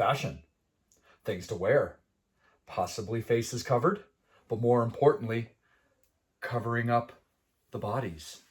fashion, things to wear, possibly faces covered, but more importantly, covering up the bodies.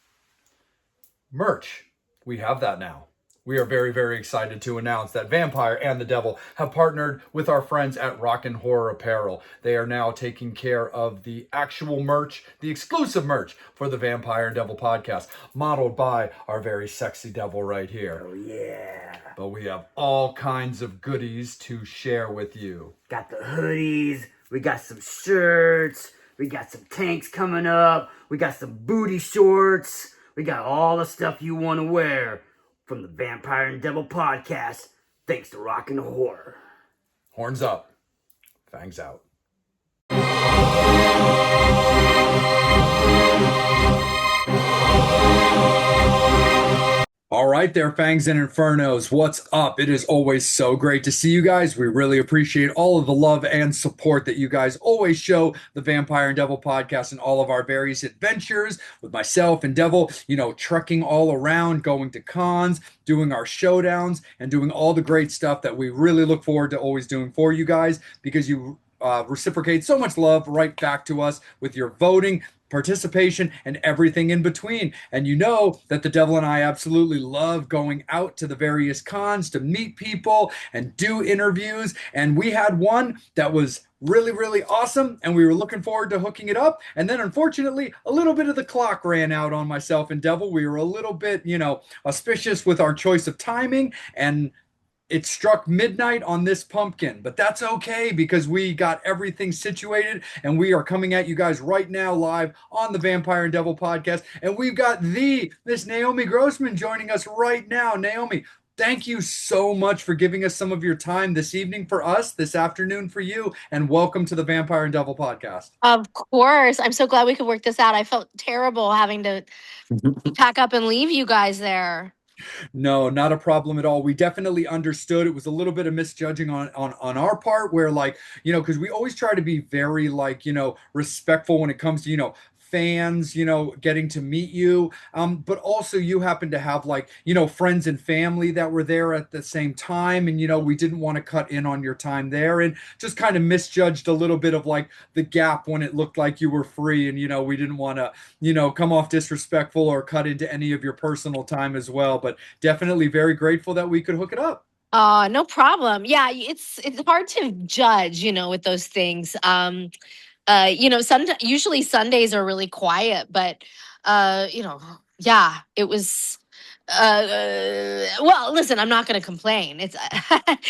Merch. We have that now. We are very, very excited to announce that Vampire and the Devil have partnered with our friends at Rock and Horror Apparel. They are now taking care of the actual merch, the exclusive merch for the Vampire and Devil podcast, modeled by our very sexy devil right here. Oh, yeah. But we have all kinds of goodies to share with you. Got the hoodies, we got some shirts, we got some tanks coming up, we got some booty shorts, we got all the stuff you want to wear from the Vampire and Devil podcast, thanks to Rock and Horror. Horns up, fangs out. All right there, Fangs and Infernos, what's up? It is always so great to see you guys. We really appreciate all of the love and support that you guys always show the Vampire and Devil podcast and all of our various adventures with myself and Devil, trekking all around, going to cons, doing our showdowns, and doing all the great stuff that we really look forward to always doing for you guys, because you reciprocate so much love right back to us with your voting, participation, and everything in between. And you know that the Devil and I absolutely love going out to the various cons to meet people and do interviews. And we had one that was really, really awesome, and we were looking forward to hooking it up. And then unfortunately, a little bit of the clock ran out on myself and Devil. We were a little bit, auspicious with our choice of timing, and it struck midnight on this pumpkin, but that's okay because we got everything situated and we are coming at you guys right now live on the Vampire and Devil podcast. And we've got Miss Naomi Grossman joining us right now. Naomi, thank you so much for giving us some of your time this evening for us, this afternoon for you, and welcome to the Vampire and Devil podcast. Of course. I'm so glad we could work this out. I felt terrible having to pack up and leave you guys there. No, not a problem at all. We definitely understood. It was a little bit of misjudging on our part where, because we always try to be very, respectful when it comes to, fans, getting to meet you. But also you happen to have friends and family that were there at the same time. And, we didn't want to cut in on your time there and just kind of misjudged a little bit of the gap when it looked like you were free. And, we didn't want to, come off disrespectful or cut into any of your personal time as well. But definitely very grateful that we could hook it up. No problem. Yeah, it's hard to judge, with those things. Usually Sundays are really quiet, but it was. Well, listen, I'm not going to complain. It's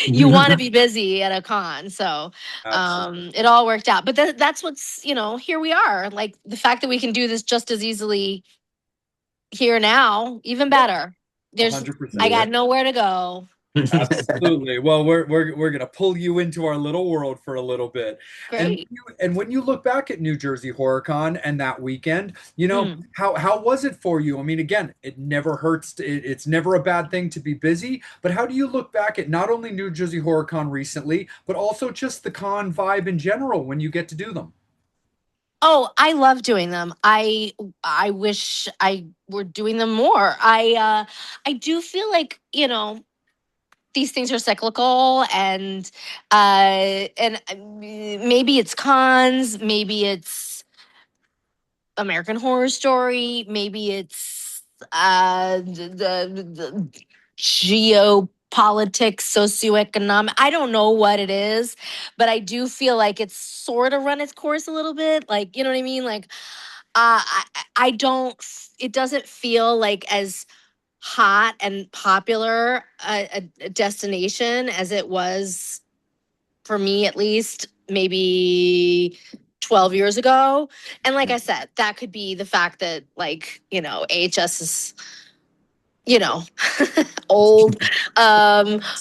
you want to be busy at a con, so it all worked out. But that's what's here we are. Like the fact that we can do this just as easily here now, even better. I got nowhere to go. Absolutely. Well, we're gonna pull you into our little world for a little bit. Great. And when you look back at New Jersey HorrorCon and that weekend, how was it for you? I mean, again, it never hurts. It's never a bad thing to be busy. But how do you look back at not only New Jersey HorrorCon recently, but also just the con vibe in general when you get to do them? Oh, I love doing them. I wish I were doing them more. I do feel like these things are cyclical, and maybe it's cons, maybe it's American Horror Story, maybe it's the geopolitics, socioeconomic. I don't know what it is, but I do feel like it's sort of run its course a little bit. Like, you know what I mean? Like, I don't. It doesn't feel like as hot and popular a destination as it was for me, at least maybe 12 years ago. And like I said, that could be the fact that AHS is old,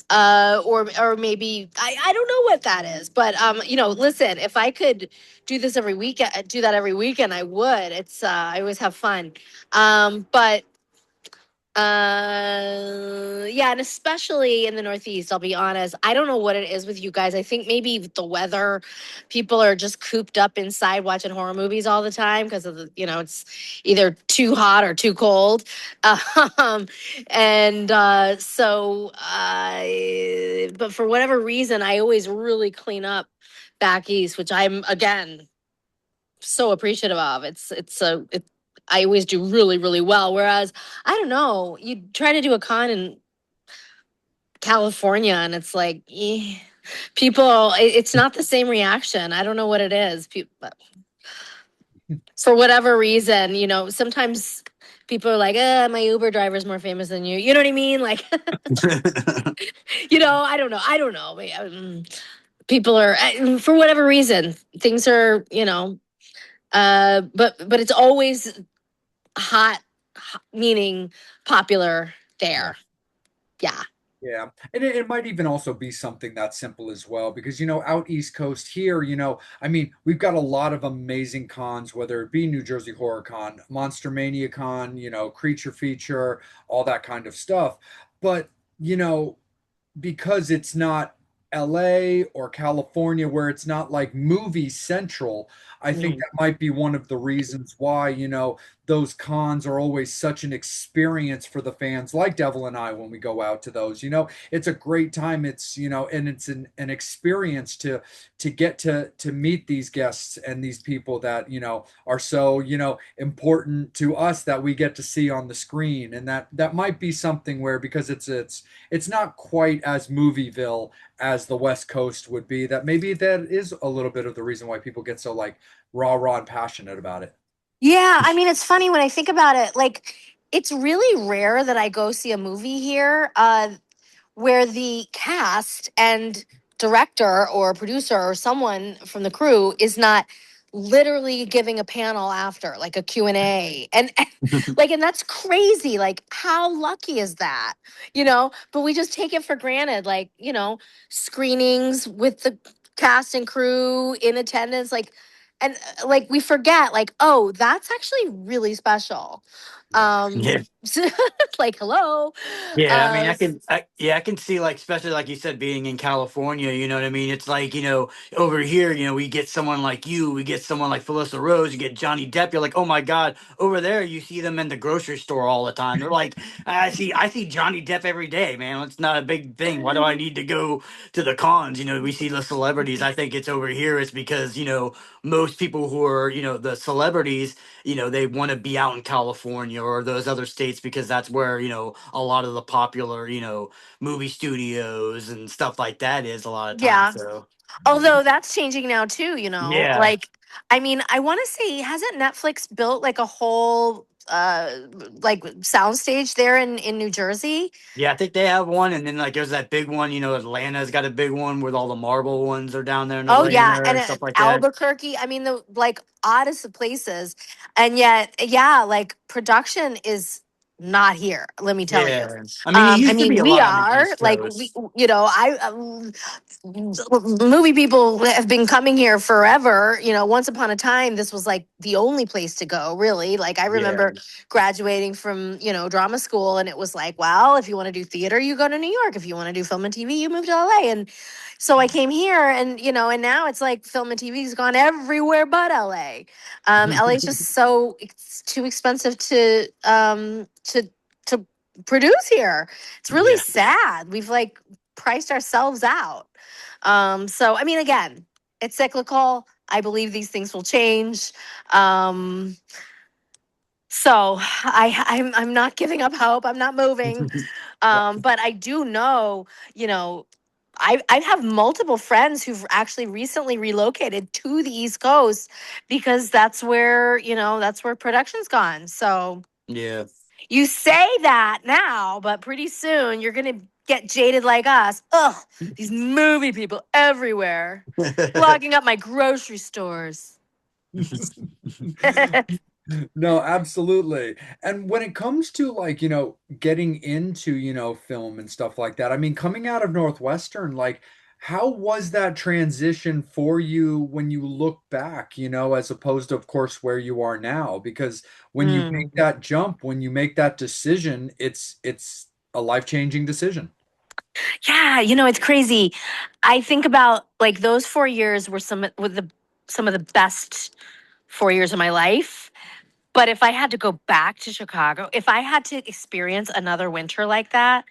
or maybe I don't know what that is, but listen, if I could do that every weekend, I would. It's I always have fun, but Yeah, and especially in the Northeast, I'll be honest. I don't know what it is with you guys. I think maybe with the weather, people are just cooped up inside watching horror movies all the time because of it's either too hot or too cold. Um, and but for whatever reason, I always really clean up back east, which I'm again so appreciative of. I always do really, really well. Whereas I don't know, you try to do a con in California and it's like people, it's not the same reaction. I don't know what it is. For whatever reason, sometimes people are like, my Uber driver's more famous than you. You know what I mean? Like, I don't know. I don't know. People are, for whatever reason, things are, but it's always hot, meaning popular Yeah. there. Yeah. Yeah. And it might even also be something that simple as well, because, out East Coast here, I mean, we've got a lot of amazing cons, whether it be New Jersey Horror Con, Monster Mania Con, Creature Feature, all that kind of stuff. But, you know, because it's not LA or California where it's not like movie central, I think Mhm. that might be one of the reasons why, those cons are always such an experience for the fans like Devil and I when we go out to those. It's a great time. It's, and it's an experience to get to meet these guests and these people that, are so, important to us that we get to see on the screen. And that might be something where because it's not quite as Movieville as the West Coast would be. That maybe that is a little bit of the reason why people get so like raw and passionate about it. Yeah, I mean, it's funny when I think about it. Like, it's really rare that I go see a movie here. Where the cast and director or producer or someone from the crew is not literally giving a panel after like a Q&A and like and that's crazy, like how lucky is that, but we just take it for granted, like screenings with the cast and crew in attendance, like and like we forget, like, oh, that's actually really special. Yeah. Yeah. Like, hello. Yeah, I mean, uh I can see, like, especially like you said, being in California, you know what I mean? It's like, over here, we get someone like you, we get someone like Felissa Rose, you get Johnny Depp. You're like, oh my God. Over there, you see them in the grocery store all the time. They're like, I see Johnny Depp every day, man. It's not a big thing. Why do I need to go to the cons? We see the celebrities. I think it's over here. It's because, most people who are, the celebrities, they want to be out in California or those other states because that's where, a lot of the popular, movie studios and stuff like that is a lot of times. yeah. So, Although that's changing now too, yeah. like I mean, I want to say, hasn't Netflix built like a whole like soundstage there in New Jersey? Yeah, I think they have one. And then, like, there's that big one, Atlanta's got a big one where all the marble ones are down there in Oh yeah, Atlanta and and stuff like that. Albuquerque. I mean, the like oddest of places, and yet, yeah, like production is not here. Let me tell you. Yeah. I mean, it I used to be mean, a we lot on the are East like we, Coast. I movie people have been coming here forever. Once upon a time, this was like the only place to go. Really, like I Yeah. remember graduating from drama school, and it was like, well, if you want to do theater, you go to New York. If you want to do film and TV, you move to LA. And so I came here, and and now it's like film and TV's gone everywhere but LA. LA's just so it's too expensive to produce here. It's really Yeah. sad. We've like priced ourselves out. So I mean, again, it's cyclical. I believe these things will change. Um, so I'm not giving up hope. I'm not moving. Yep. But I do know, you know, I have multiple friends who've actually recently relocated to the East Coast because that's where production's gone. So Yeah. you say that now, but pretty soon you're gonna get jaded like us. Ugh, these movie people everywhere, clogging up my grocery stores. No, absolutely. And when it comes to like, getting into, film and stuff like that, I mean, coming out of Northwestern, like, How was that transition for you when you look back, as opposed to, of course, where you are now? Because when you Mm. make that jump, when you make that decision, it's a life-changing decision. Yeah, it's crazy. I think about like those 4 years were some of the best 4 years of my life. But if I had to go back to Chicago, if I had to experience another winter like that,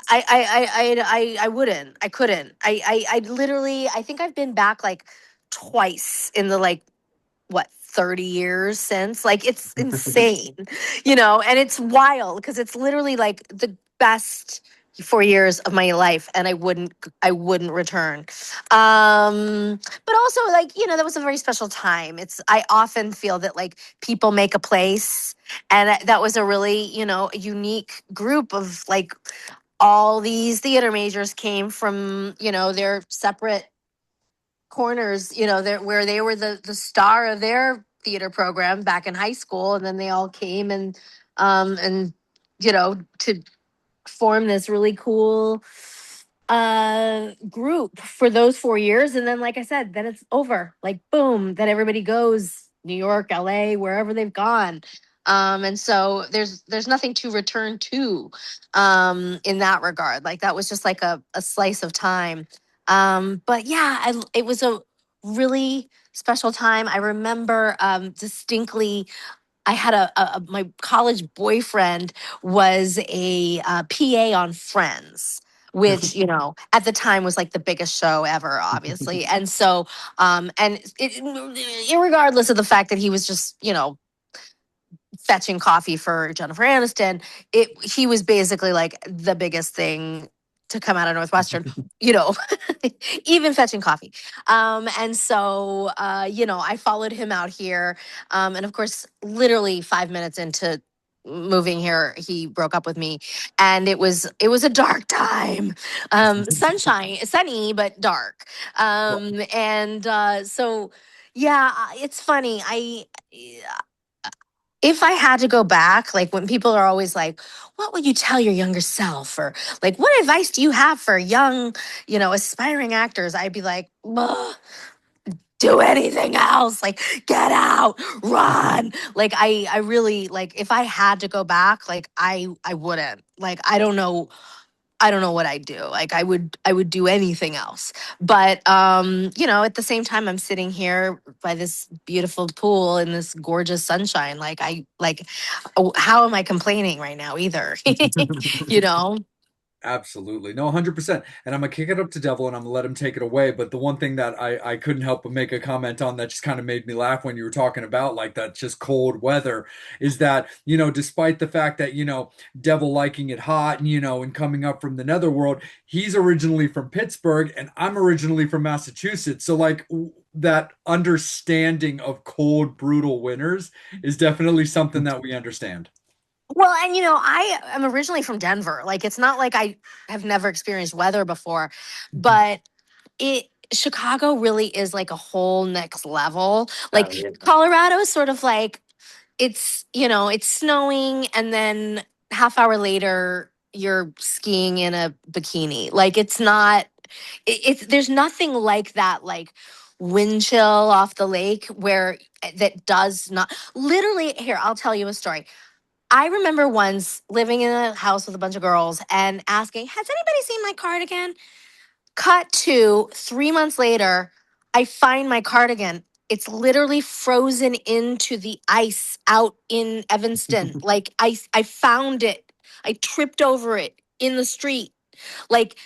I I wouldn't. I couldn't. I literally I think I've been back like twice in the like what 30 years since. Like it's insane, and it's wild because it's literally like the best 4 years of my life, and I wouldn't return. But also, like, that was a very special time. I often feel that like people make a place, and that was a really, unique group of like all these theater majors came from, their separate corners, where they were the star of their theater program back in high school, and then they all came and to form this really cool group for those 4 years. And then, like I said, then it's over. Like boom, then everybody goes New York, LA, wherever they've gone. And so there's nothing to return to in that regard. Like that was just like a slice of time. But yeah, it was a really special time. I remember distinctly I had my college boyfriend was a PA on Friends, which at the time was like the biggest show ever, obviously. And so, and regardless of the fact that he was just fetching coffee for Jennifer Aniston, he was basically like the biggest thing to come out of Northwestern, you know, even fetching coffee. And so, I followed him out here. And of course, literally 5 minutes into moving here, he broke up with me, and it was a dark time. Sunny, but dark. And so, yeah, it's funny. If I had to go back, like when people are always like, what would you tell your younger self? Or like, what advice do you have for young, aspiring actors? I'd be like, "Ugh, do anything else. Like, get out, run." Like, I really, like, if I had to go back, like, I wouldn't. Like, I don't know what I'd do. Like I would do anything else. But at the same time I'm sitting here by this beautiful pool in this gorgeous sunshine. Like how am I complaining right now either? you know? Absolutely. No, 100%. And I'm gonna kick it up to Devil and I'm gonna let him take it away. But the one thing that I couldn't help but make a comment on that just kind of made me laugh when you were talking about like that just cold weather is that, despite the fact that, Devil liking it hot and, and coming up from the netherworld, he's originally from Pittsburgh and I'm originally from Massachusetts. So like that understanding of cold, brutal winters is definitely something that we understand. Well, and I am originally from Denver. Like it's not like I have never experienced weather before, but it Chicago really is like a whole next level. Oh Like yeah. Colorado is sort of like it's snowing, and then half hour later you're skiing in a bikini. Like it's not it's there's nothing like that, like wind chill off the lake where that does not literally. Here, I'll tell you a story. I remember once living in a house with a bunch of girls and asking, has anybody seen my cardigan? Cut to 3 months later, I find my cardigan. It's literally frozen into the ice out in Evanston. Like I found it. I tripped over it in the street. Like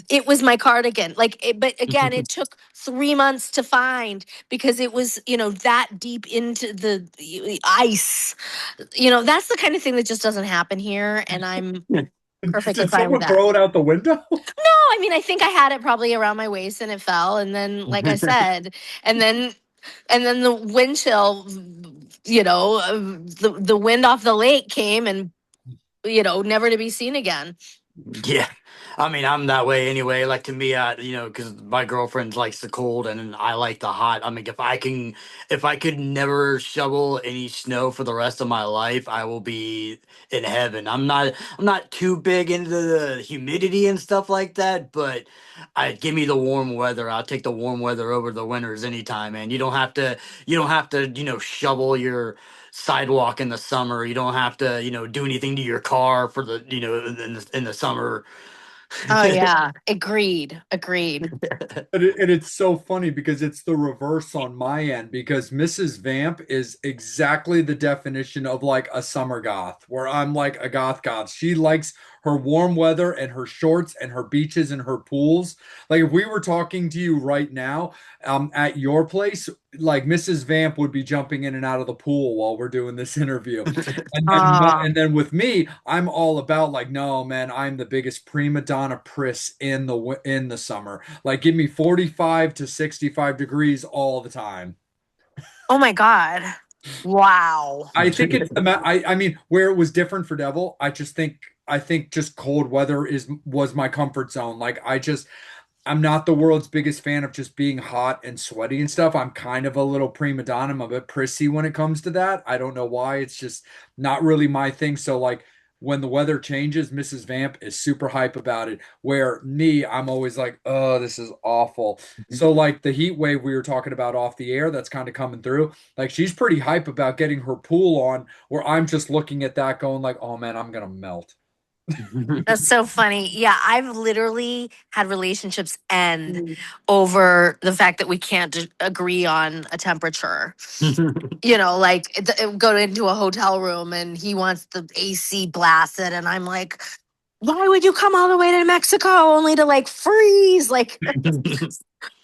it was my cardigan. But again, it took 3 months to find because it was, that deep into the ice. That's the kind of thing that just doesn't happen here, and I'm perfectly Did fine with someone that. throw it out the window? No, I mean, I think I had it probably around my waist and it fell. And then, like I said, and then, the wind chill, the wind off the lake came and, never to be seen again. Yeah. I mean, I'm that way anyway. Like to me, because my girlfriend likes the cold and I like the hot. I mean, if I could never shovel any snow for the rest of my life, I will be in heaven. I'm not too big into the humidity and stuff like that, but I give me the warm weather. I'll take the warm weather over the winters anytime, man. You don't have to, shovel your sidewalk in the summer. You don't have to, do anything to your car for the, in the summer. Oh yeah, agreed, agreed. And it's so funny because it's the reverse on my end because Mrs. Vamp is exactly the definition of like a summer goth, where I'm like a goth. She likes her warm weather and her shorts and her beaches and her pools. Like if we were talking to you right now, at your place, like Mrs. Vamp would be jumping in and out of the pool while we're doing this interview. Ah, And then with me, I'm all about like, no, man, I'm the biggest prima donna priss in the summer. Like, give me 45 to 65 degrees all the time. oh my God. Wow. I think it's I mean, where it was different for Devil, I think just cold weather is was my comfort zone. Like I'm not the world's biggest fan of just being hot and sweaty and stuff. I'm kind of a little prima donna. I'm a bit prissy when it comes to that. I don't know why. It's just not really my thing. So like when the weather changes, Mrs. Vamp is super hype about it. Where me, I'm always like, oh, this is awful. So like the heat wave we were talking about off the air, that's kind of coming through. Like she's pretty hype about getting her pool on, where I'm just looking at that going like, oh man, I'm gonna melt. That's so funny. Yeah, I've literally had relationships end over the fact that we can't agree on a temperature. Like go into a hotel room and he wants the AC blasted, and I'm like, why would you come all the way to Mexico only to like freeze? Like,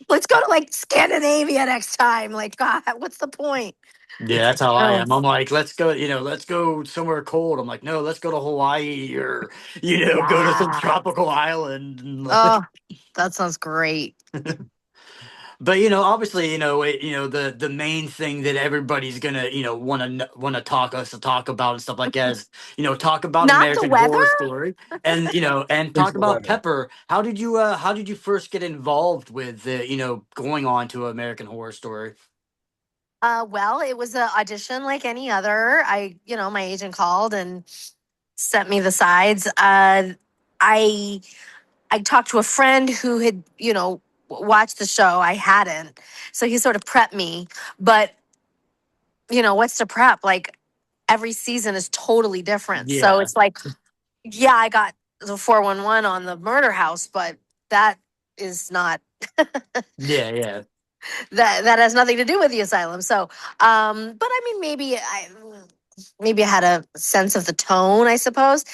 let's go to like Scandinavia next time. Like, God, what's the point? Yeah, that's how I Oh, am. I'm like, let's go somewhere cold. I'm like, no, let's go to Hawaii or, go to some yeah. tropical island. Oh, that sounds great. But obviously, the main thing that everybody's gonna, want to talk about and stuff like that is, talk about Not the American weather. Horror Story and and It's talk the about weather. Pepper. How did you first get involved with going on to American Horror Story? Well, it was an audition like any other. My agent called and sent me the sides. I I talked to a friend who had, watched the show. I hadn't, so he sort of prepped me. But what's to prep? Like every season is totally different. So Yeah, it's like, yeah, I got the 411 on the murder house, but that is not yeah, yeah. that has nothing to do with the asylum. So, but I mean, maybe I had a sense of the tone, I suppose.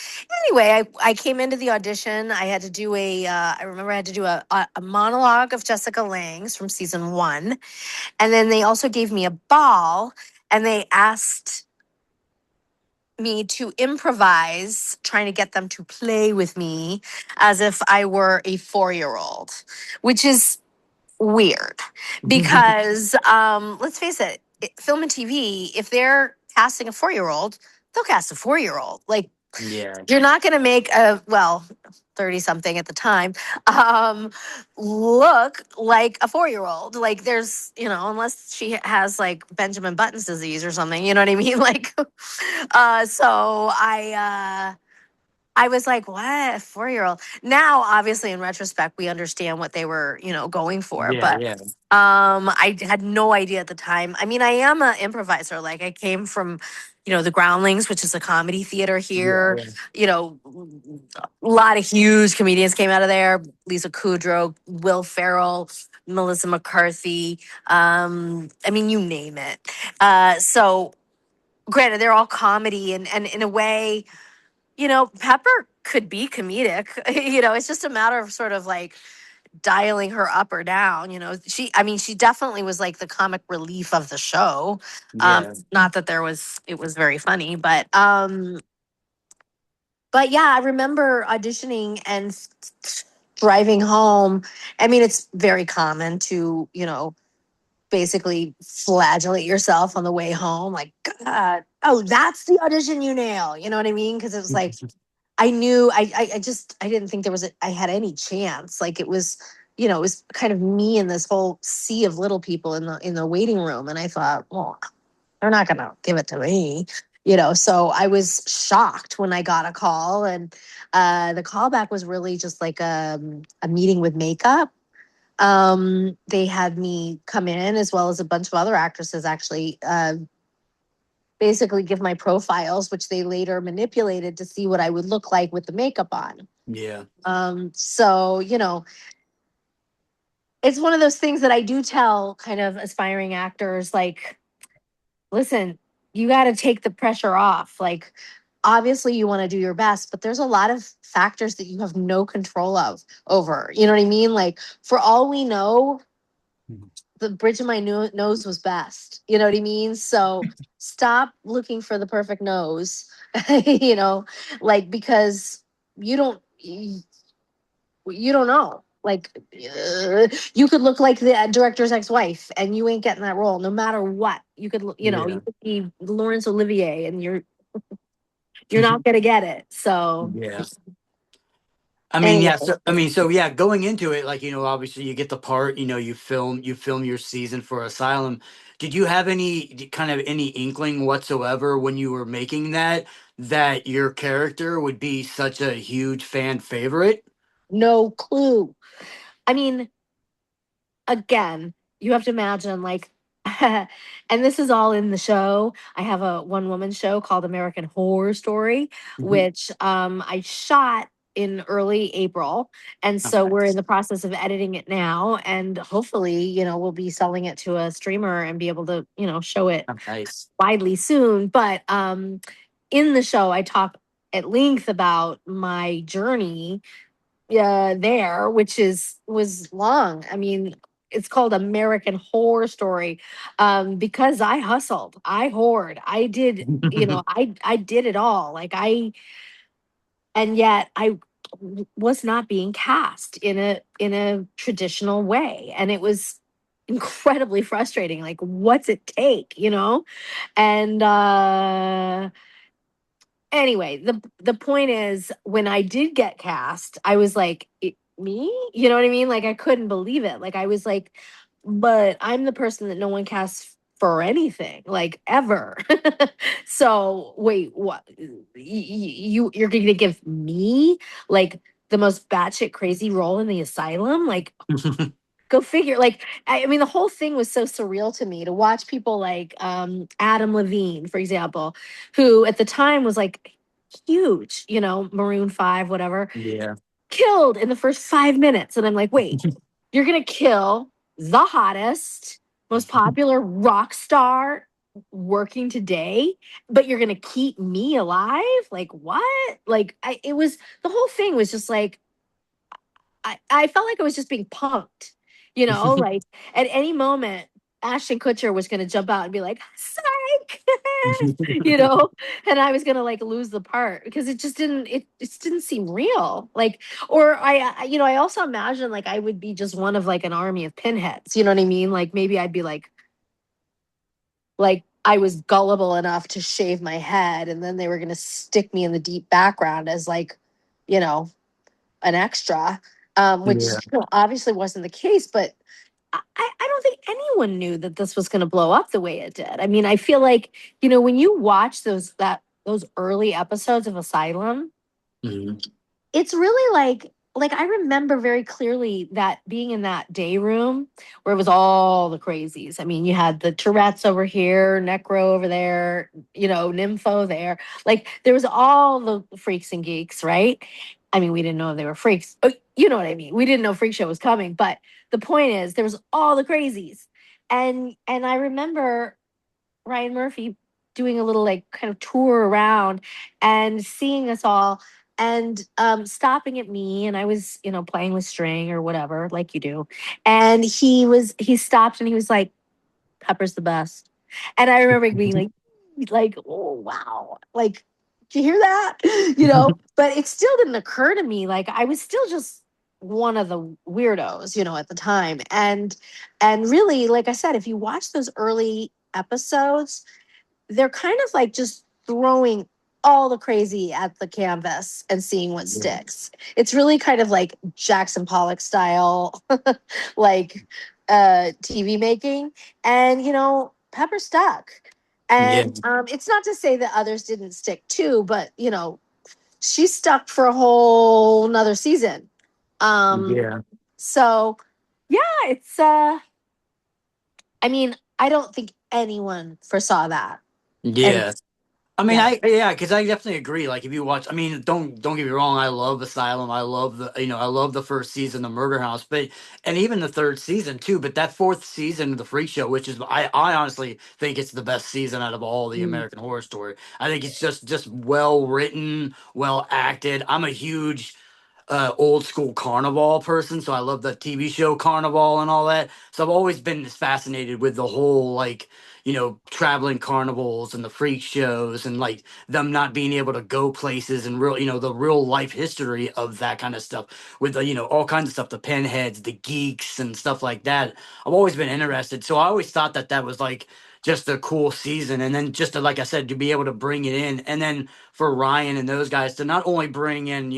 Anyway, I came into the audition. I had to do I remember I had to do a monologue of Jessica Lange's from season one. And then they also gave me a ball and they asked me to improvise, trying to get them to play with me as if I were a 4-year-old, which is weird because let's face it, film and TV, if they're casting a 4-year-old, they'll cast a 4-year-old. Like Yeah, you're not going to make a 30 something at the time look like a 4-year-old. Like there's, unless she has like Benjamin Button's disease or something, you know what I mean? Like so I was like, what? A 4-year-old. Now, obviously, in retrospect, we understand what they were, going for. yeah, But yeah, I had no idea at the time. I mean, I am an improviser. Like I came from, the Groundlings, which is a comedy theater here. yeah, You know, a lot of huge comedians came out of there. Lisa Kudrow, Will Ferrell, Melissa McCarthy. I mean, you name it. So granted, they're all comedy and in a way, Pepper could be comedic. It's just a matter of sort of like dialing her up or down. I mean, she definitely was like the comic relief of the show. yeah. Not that it was very funny, but yeah, I remember auditioning and driving home. I mean, it's very common to, basically flagellate yourself on the way home. Like, God, oh, that's the audition you nail. You know what I mean? Because it was like, I knew I didn't think I had any chance. Like it was, it was kind of me and this whole sea of little people in the waiting room. And I thought, well, they're not gonna give it to me. So I was shocked when I got a call, and the callback was really just like a meeting with makeup. They had me come in as well as a bunch of other actresses actually basically give my profiles, which they later manipulated to see what I would look like with the makeup on. Yeah. So, it's one of those things that I do tell kind of aspiring actors like, listen, you got to take the pressure off. Like, obviously, you want to do your best, but there's a lot of factors that you have no control of over. You know what I mean? Like, for all we know, the bridge of my nose was best. You know what I mean? So stop looking for the perfect nose, you know, like because you don't you don't know. Like you could look like the director's ex-wife, and you ain't getting that role, no matter what. You could, Yeah. you could be Laurence Olivier, and you're not gonna get it. So Yeah. I mean, anyway, yeah. So yeah, going into it, like obviously you get the part. You film your season for Asylum. Did you have kind of any inkling whatsoever when you were making that your character would be such a huge fan favorite? no clue. I mean, again, you have to imagine like and this is all in the show. I have a one woman show called American Horror Story, Mhm. which I shot in early April. And Oh, so we're in nice. the process of editing it now. And hopefully, we'll be selling it to a streamer and be able to, show it Oh, nice. widely soon. But in the show, I talk at length about my journey there, which was long. I mean, it's called American Horror Story, because I hustled, I hoard, I did, I did it all. Like and yet was not being cast in a traditional way, and it was incredibly frustrating. Like, what's it take, And anyway, the point is, when I did get cast, I was like, me? You know what I mean? Like, I couldn't believe it. Like, I was like, but I'm the person that no one casts for anything, like ever. So wait, what? You're going to give me like the most batshit crazy role in the asylum? Like, go figure. Like, I mean, the whole thing was so surreal to me to watch people like Adam Levine, for example, who at the time was like huge, Maroon 5, whatever, Yeah. killed in the first 5 minutes. And I'm like, wait, you're gonna kill the hottest, most popular rock star working today, but you're gonna keep me alive? Like, what? Like, it was, the whole thing was just like, I felt like I was just being punked, like at any moment, Ashton Kutcher was going to jump out and be like, psych, you know, and I was going to like lose the part because it just didn't seem real. Like, or I also imagine like I would be just one of like an army of pinheads, you know what I mean? Like maybe I'd be like I was gullible enough to shave my head, and then they were going to stick me in the deep background as like, you know, an extra, which Yeah. obviously wasn't the case. But I don't think anyone knew that this was going to blow up the way it did. I mean, I feel like when you watch those early episodes of Asylum, Mhm. it's really like I remember very clearly that being in that day room where it was all the crazies. I mean, you had the Tourette's over here, Necro over there, Nympho there. Like there was all the freaks and geeks, right? I mean, we didn't know they were freaks. You know what I mean? We didn't know Freak Show was coming, but the point is there was all the crazies. And I remember Ryan Murphy doing a little like kind of tour around and seeing us all and stopping at me, and I was playing with string or whatever like you do, and he stopped and he was like, Pepper's the best. And I remember being like, oh wow, like, did you hear that? But it still didn't occur to me, like I was still just one of the weirdos, at the time. And really, like I said, if you watch those early episodes, they're kind of like just throwing all the crazy at the canvas and seeing what Yeah. sticks. It's really kind of like Jackson Pollock style, like TV making. And, Pepper stuck. Yeah. And it's not to say that others didn't stick too, but, she stuck for a whole another season. Um, Yeah. so, yeah, it's, I mean, I don't think anyone foresaw that. And Yeah. I mean, yeah, because I definitely agree. Like, if you watch, I mean, don't get me wrong. I love Asylum. I love I love the first season, of Murder House, but and even the third season too. But that fourth season of the Freak Show, which is, I honestly think it's the best season out of all the mm, American Horror Story. I think it's just well written, well acted. I'm a huge old school Carnival person, so I love the TV show Carnival and all that. So I've always been fascinated with the whole, like, traveling carnivals and the freak shows, and like them not being able to go places, and real, the real life history of that kind of stuff, with the, all kinds of stuff, the pinheads, the geeks, and stuff like that. I've always been interested, so I always thought that that was like just a cool season, and then just to, like I said, to be able to bring it in, and then for Ryan and those guys to not only bring in,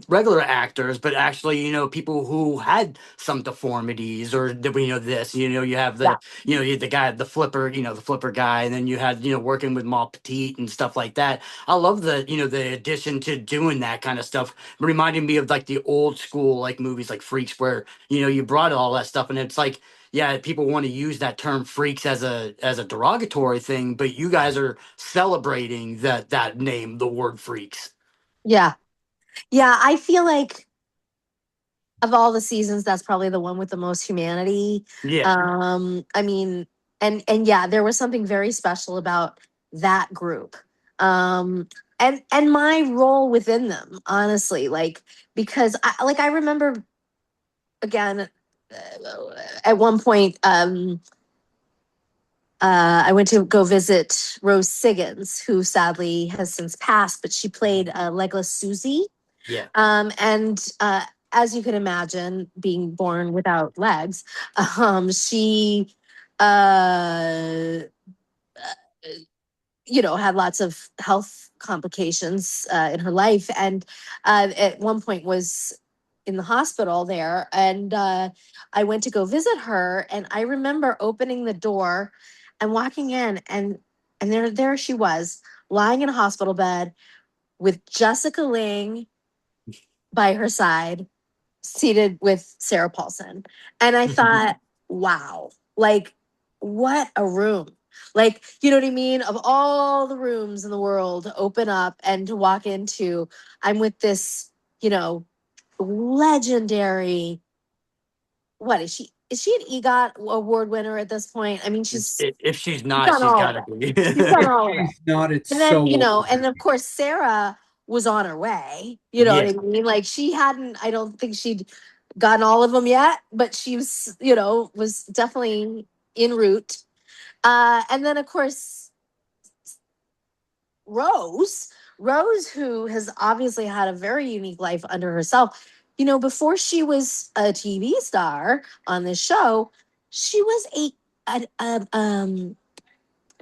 regular actors, but actually, people who had some deformities, or this, you have yeah, you had the guy, the flipper, the flipper guy, and then you had, working with Mal Petite and stuff like that. I love the addition to doing that kind of stuff, reminding me of like the old school, like movies like Freaks, where, you brought all that stuff, and it's like, yeah, people want to use that term freaks as a derogatory thing, but you guys are celebrating that name, the word freaks. yeah, yeah. I feel like of all the seasons, that's probably the one with the most humanity. Yeah. I mean, and yeah, there was something very special about that group. Um, and my role within them, honestly, like because I remember again at one point I went to go visit Rose Siggins, who sadly has since passed, but she played Legless Susie. Yeah. And as you can imagine, being born without legs, she, uh, had lots of health complications in her life, and at one point was in the hospital there. And I went to go visit her, and I remember opening the door and walking in, and there she was, lying in a hospital bed with Jessica Ling by her side, seated with Sarah Paulson. And I thought, wow, like what a room. Like, you know what I mean? Of all the rooms in the world to open up and to walk into, I'm with this, legendary, what is she? Is she an EGOT award winner at this point? I mean, If she's she's not, done she's all got of to it. be. She's done If all of it. she's not, it's And then, so well and of deserved. course, Sarah was on her way. You know what Yeah. I mean? Like she hadn't, I don't think she'd gotten all of them yet, but she was, was definitely en route. And then, of course, Rose, Rose, who has obviously had a very unique life under herself. Before she was a TV star on this show, she was a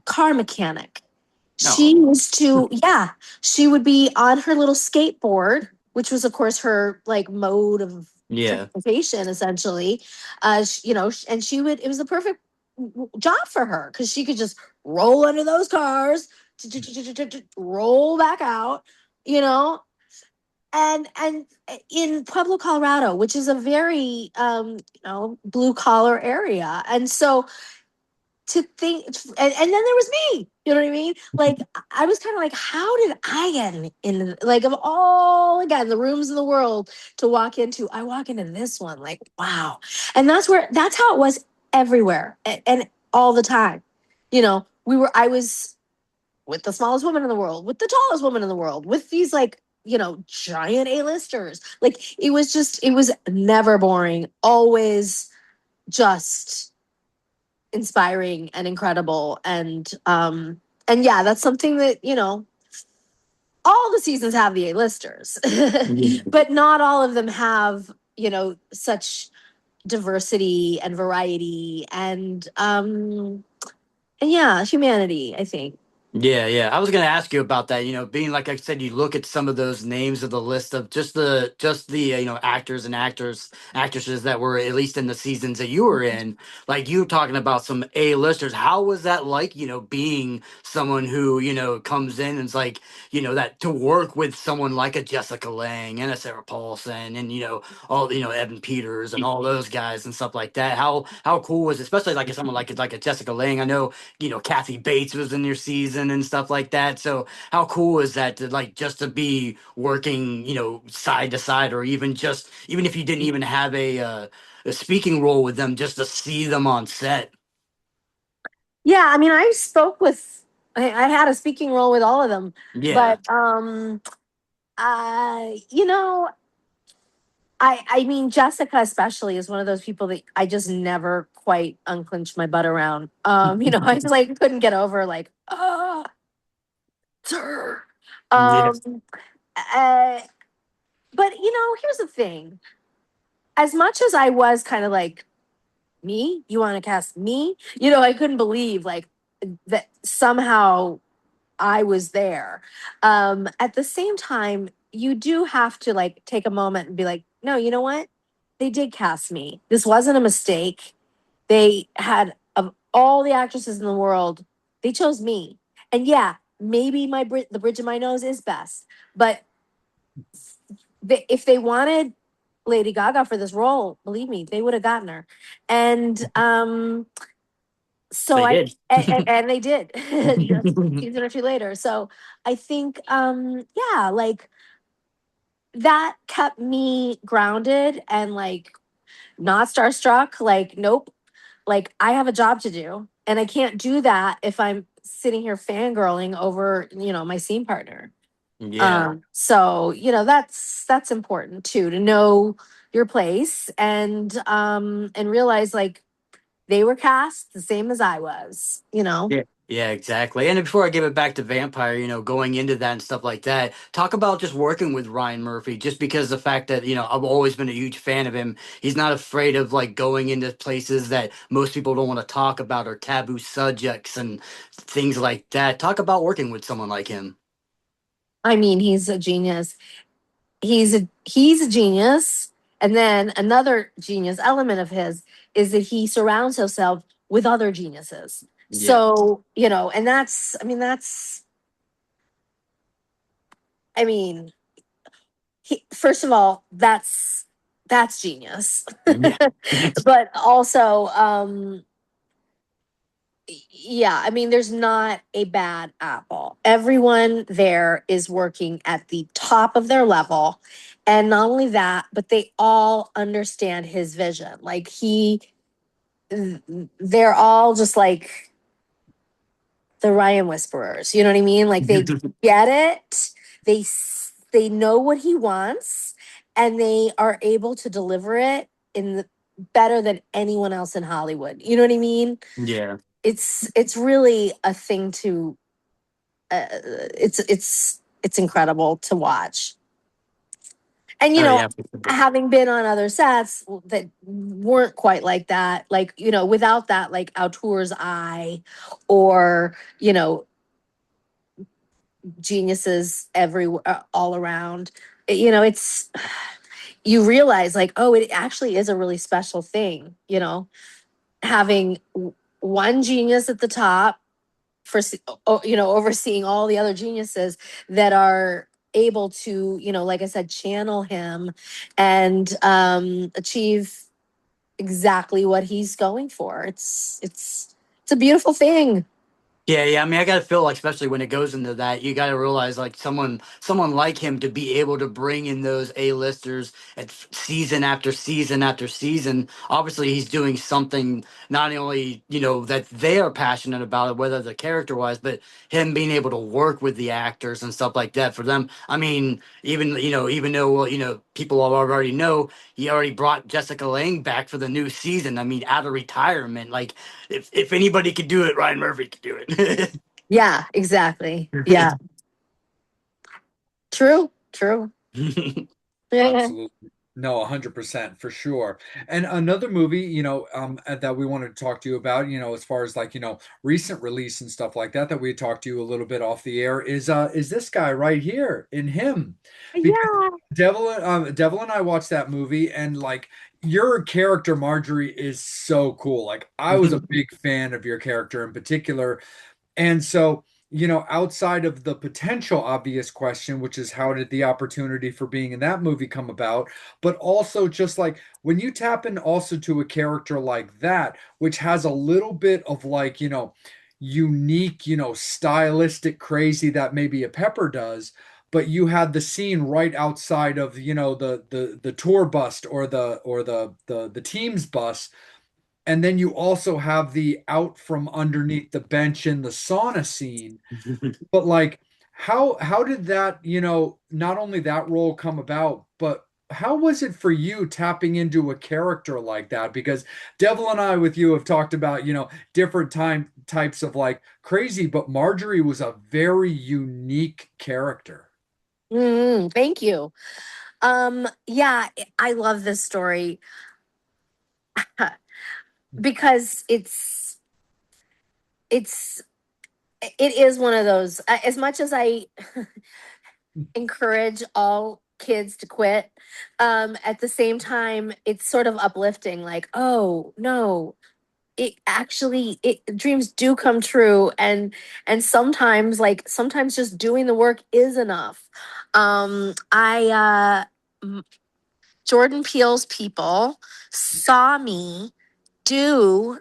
car mechanic. She No. used to, yeah, she would be on her little skateboard, which was, of course, her like mode of Yeah. transportation, essentially. And she would, it was the perfect job for her because she could just roll under those cars, roll back out, you know, and in Pueblo, Colorado, which is a very blue collar area, and so to think, and then there was me, you know what I mean? Like I was kind of like, how did I get in, like of all, again, the rooms in the world to walk into, I walk into this one, like wow. And that's how it was everywhere, and all the time. I was with the smallest woman in the world, with the tallest woman in the world, with these like giant A-listers. Like it was never boring, always just inspiring and incredible. And yeah, that's something that all the seasons have the A-listers, Yeah. but not all of them have such diversity and variety and yeah, humanity, I think. Yeah, yeah. I was gonna ask you about that. Being like I said, you look at some of those names of the list of just the actors and actresses that were at least in the seasons that you were in. Like you talking about some A-listers. How was that like? Being someone who comes in and it's like that to work with someone like a Jessica Lange and a Sarah Paulson and all Evan Peters and all those guys and stuff like that. How cool was it? Especially like someone like a Jessica Lange. I know Kathy Bates was in your season and stuff like that. So how cool is that to like just to be working, side to side, or even if you didn't even have a speaking role with them, just to see them on set. Yeah, I mean, I had a speaking role with all of them, Yeah, but you know, I mean, Jessica especially is one of those people that I just never quite unclinched my butt around. I just like couldn't get over like, oh, sir. yeah, Um, uh, but here's the thing: as much as I was kind of like, me, you want to cast me? I couldn't believe like that somehow I was there. At the same time, you do have to like take a moment and be like, no, you know what? They did cast me. This wasn't a mistake. They had of all the actresses in the world, they chose me. And yeah, maybe the bridge of my nose is best, but if they wanted Lady Gaga for this role, believe me, they would have gotten her. And so they I did. and they did just a season or two later. So I think yeah, like that kept me grounded and like not starstruck. Like, nope, like I have a job to do. And I can't do that if I'm sitting here fangirling over, my scene partner. Yeah. So, that's important too, to know your place and realize like they were cast the same as I was. Yeah, yeah, exactly. And before I give it back to Vampire, going into that and stuff like that, talk about just working with Ryan Murphy, just because the fact that, I've always been a huge fan of him. He's not afraid of like going into places that most people don't want to talk about or taboo subjects and things like that. Talk about working with someone like him. I mean, he's a genius. He's a genius. And then another genius element of his is that he surrounds himself with other geniuses. Yeah. So, and I mean, first of all, that's genius. Yeah. But also, yeah, I mean, there's not a bad apple. Everyone there is working at the top of their level. And not only that, but they all understand his vision. Like they're all just like the Ryan whisperers. You know what I mean? Like they get it. They know what he wants and they are able to deliver it better than anyone else in Hollywood. You know what I mean? Yeah. It's really a thing to it's incredible to watch. And Oh yeah. having been on other sets that weren't quite like that, like without that like auteur's eye or geniuses all around, it's you realize like, oh, it actually is a really special thing, having one genius at the top for overseeing all the other geniuses that are able to like I said, channel him and achieve exactly what he's going for. It's a beautiful thing. Yeah, yeah. I mean, I gotta feel like, especially when it goes into that, you gotta realize like someone like him to be able to bring in those A-listers at season after season after season. Obviously, he's doing something not only that they are passionate about it, whether the character wise, but him being able to work with the actors and stuff like that for them. I mean, even though well, people already know he already brought Jessica Lange back for the new season. I mean, out of retirement, like if anybody could do it, Ryan Murphy could do it. Yeah, exactly. Yeah. True. Absolutely. No, 100% for sure. And another movie, that we wanted to talk to you about, as far as like, recent release and stuff like that, that we had talked to you a little bit off the air is this guy right here in him. Because Yeah. Devil and I watched that movie and like your character Marjorie is so cool. Like I was a big fan of your character in particular. And so, outside of the potential obvious question, which is how did the opportunity for being in that movie come about? But also, just like when you tap in also to a character like that, which has a little bit of like, unique, stylistic crazy that maybe a Pepper does. But you had the scene right outside of, the tour bus or the team's bus, and then you also have the out from underneath the bench in the sauna scene. But like how did that, not only that role come about, but how was it for you tapping into a character like that? Because Devil and I with you have talked about, different types of like crazy, but Marjorie was a very unique character. Thank you. Yeah, I love this story because it's it is one of those, as much as I encourage all kids to quit, at the same time it's sort of uplifting, like, oh no, it actually, dreams do come true, and sometimes just doing the work is enough. I Jordan Peele's people saw me do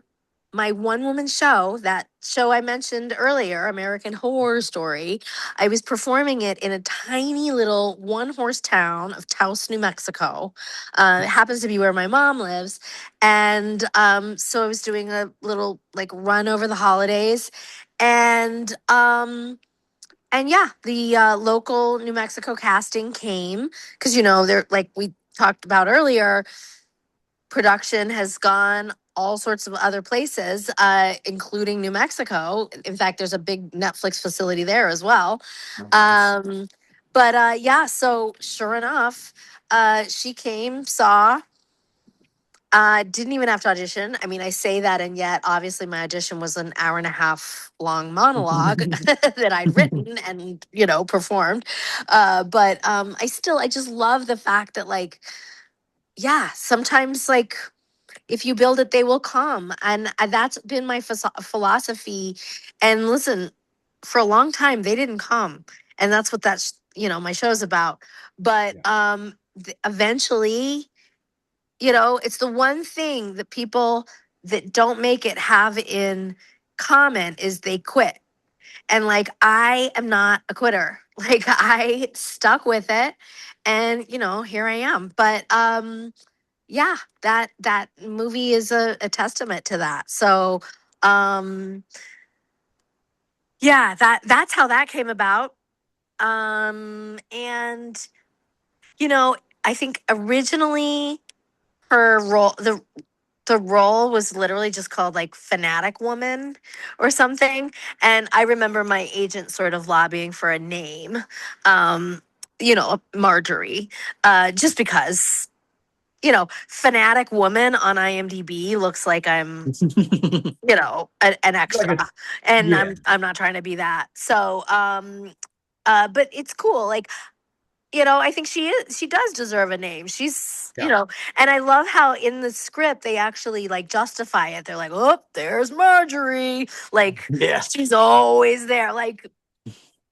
my one woman show, that show I mentioned earlier, American Horror Story. I was performing it in a tiny little one horse town of Taos, New Mexico. It happens to be where my mom lives. And so I was doing a little like run over the holidays. And yeah, the local New Mexico casting came because, they're like we talked about earlier, production has gone all sorts of other places, including New Mexico. In fact, there's a big Netflix facility there as well. Nice. But yeah, so sure enough, she came, saw. Didn't even have to audition. I mean, I say that, and yet obviously my audition was an hour and a half long monologue that I'd written and performed. But I just love the fact that, like, yeah, sometimes, like, if you build it, they will come. And that's been my philosophy. And listen, for a long time, they didn't come. And that's what my show's about. But Yeah. eventually, it's the one thing that people that don't make it have in common is they quit. And like, I am not a quitter. Like, I stuck with it, and here I am. But yeah, that movie is a testament to that. So um yeah, that's how that came about. And you know I think originally her role, the role was literally just called like Fanatic Woman or something. And I remember my agent sort of lobbying for a name, Marjorie, just because, Fanatic Woman on IMDb looks like I'm, an Like extra, it's and yeah. I'm not trying to be that. So, but it's cool. Like, I think she does deserve a name. She's, Yeah. and I love how in the script they actually like justify it. They're like, "Oh, there's Marjorie." Like, Yeah. she's always there. Like,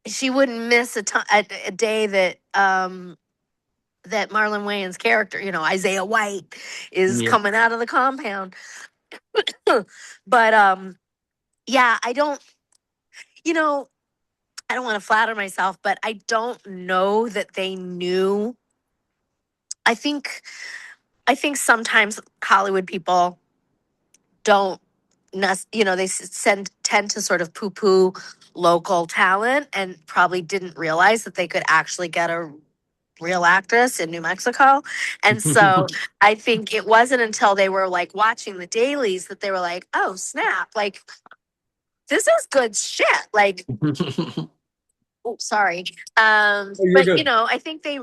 she wouldn't miss a day that Marlon Wayans' character, Isaiah White, is Yeah. coming out of the compound. But yeah, you know, I don't want to flatter myself, but I don't know that they knew. I think I think sometimes Hollywood people don't, they tend to sort of poo poo local talent, and probably didn't realize that they could actually get a real actress in New Mexico. And so I think it wasn't until they were like watching the dailies that they were like, oh, snap, like, this is good shit. Like, oh, sorry. Oh, you're But good. I think they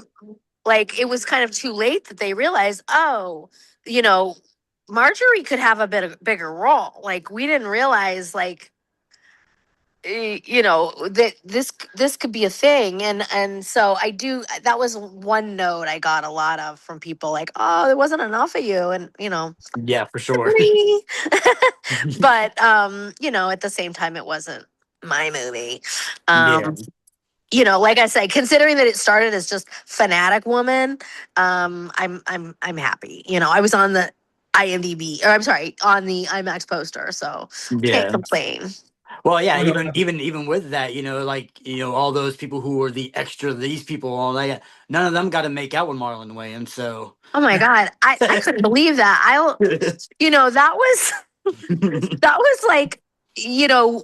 like it was kind of too late that they realized, oh, you know, Marjorie could have a bigger role. Like we didn't realize, like that this could be a thing, and so I do. That was one note I got a lot of from people, like, oh, there wasn't enough of you, and Yeah, for sure. agree. But at the same time, it wasn't my movie. Yeah. Like I said, considering that it started as just Fanatic Woman, I'm happy. I was on the IMDb, or I'm sorry, on the IMAX poster, so can't Yeah. complain. Well, yeah, Oh, no, even with that, like all those people who were the extra, these people, all that, none of them got to make out with Marlon Wayans. So, Oh my God, I couldn't believe that. That was that was like,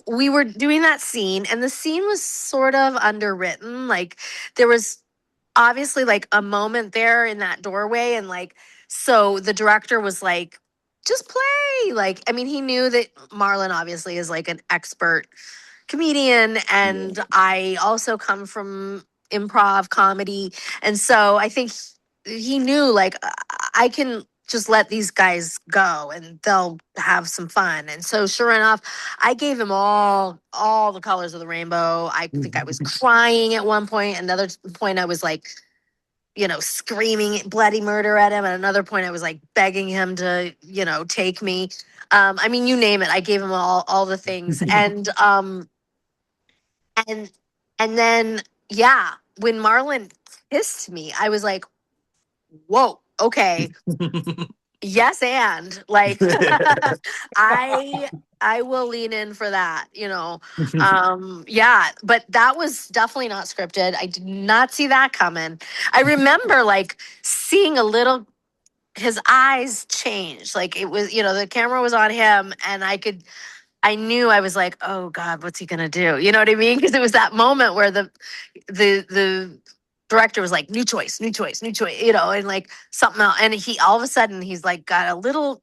we were doing that scene, and the scene was sort of underwritten. Like there was obviously like a moment there in that doorway, and like so the director was like, just play. Like, I mean, he knew that Marlon obviously is like an expert comedian, yeah. and I also come from improv comedy, and so I think he knew, like, I can just let these guys go and they'll have some fun. And so sure enough, I gave him all the colors of the rainbow. I think I was crying at one point. Another point I was like, screaming bloody murder at him. At another point I was like begging him to, take me. I mean, you name it. I gave him all the things. And and then, yeah, when Marlon kissed me, I was like, whoa, okay, yes, and like I I will lean in for that. Yeah, but that was definitely not scripted. I did not see that coming. I remember like seeing a little, his eyes change. Like it was, the camera was on him, and I knew, I was like, oh God, what's he gonna do? You know what I mean? Because it was that moment where the director was like, new choice, new choice, new choice, and like something else. And he all of a sudden he's like got a little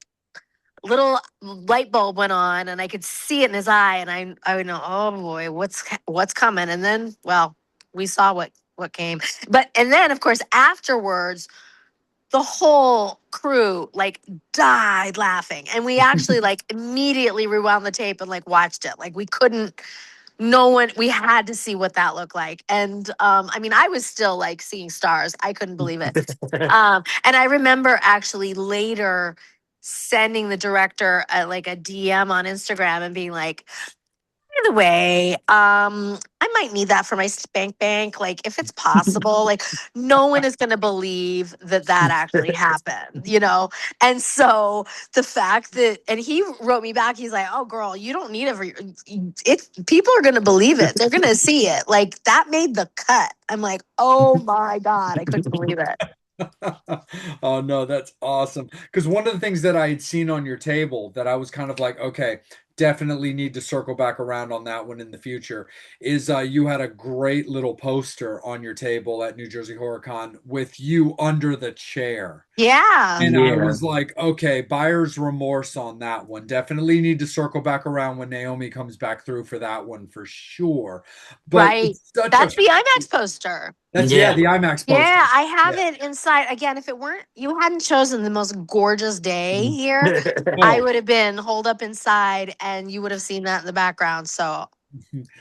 light bulb went on, and I could see it in his eye, and I know, oh boy, what's coming. And then, well, we saw what came. But and then of course afterwards the whole crew like died laughing, and we actually like immediately rewound the tape and like watched it. Like we couldn't, no one, we had to see what that looked like. And I mean, I was still like seeing stars. I couldn't believe it. And I remember actually later sending the director like a DM on Instagram and being like, by the way, I might need that for my spank bank. Like, if it's possible, like, no one is going to believe that that actually happened. And so the fact that, and he wrote me back, he's like, "Oh, girl, you don't need it for your, it. People are going to believe it. They're going to see it. Like, that made the cut." I'm like, "Oh my God, I couldn't believe it." Oh no, that's awesome. Because one of the things that I had seen on your table that I was kind of like, okay, definitely need to circle back around on that one in the future is you had a great little poster on your table at New Jersey Horror Con with you under the chair. Yeah, And I Yeah. was like, okay, buyer's remorse on that one. Definitely need to circle back around when Naomi comes back through for that one for sure. But right. it's such a That's the IMAX poster. that's yeah, Yeah. the IMAX Yeah, poster. I have Yeah. it inside. Again, if it weren't, you hadn't chosen the most gorgeous day here, I Oh. would have been holed up inside and you would have seen that in the background. So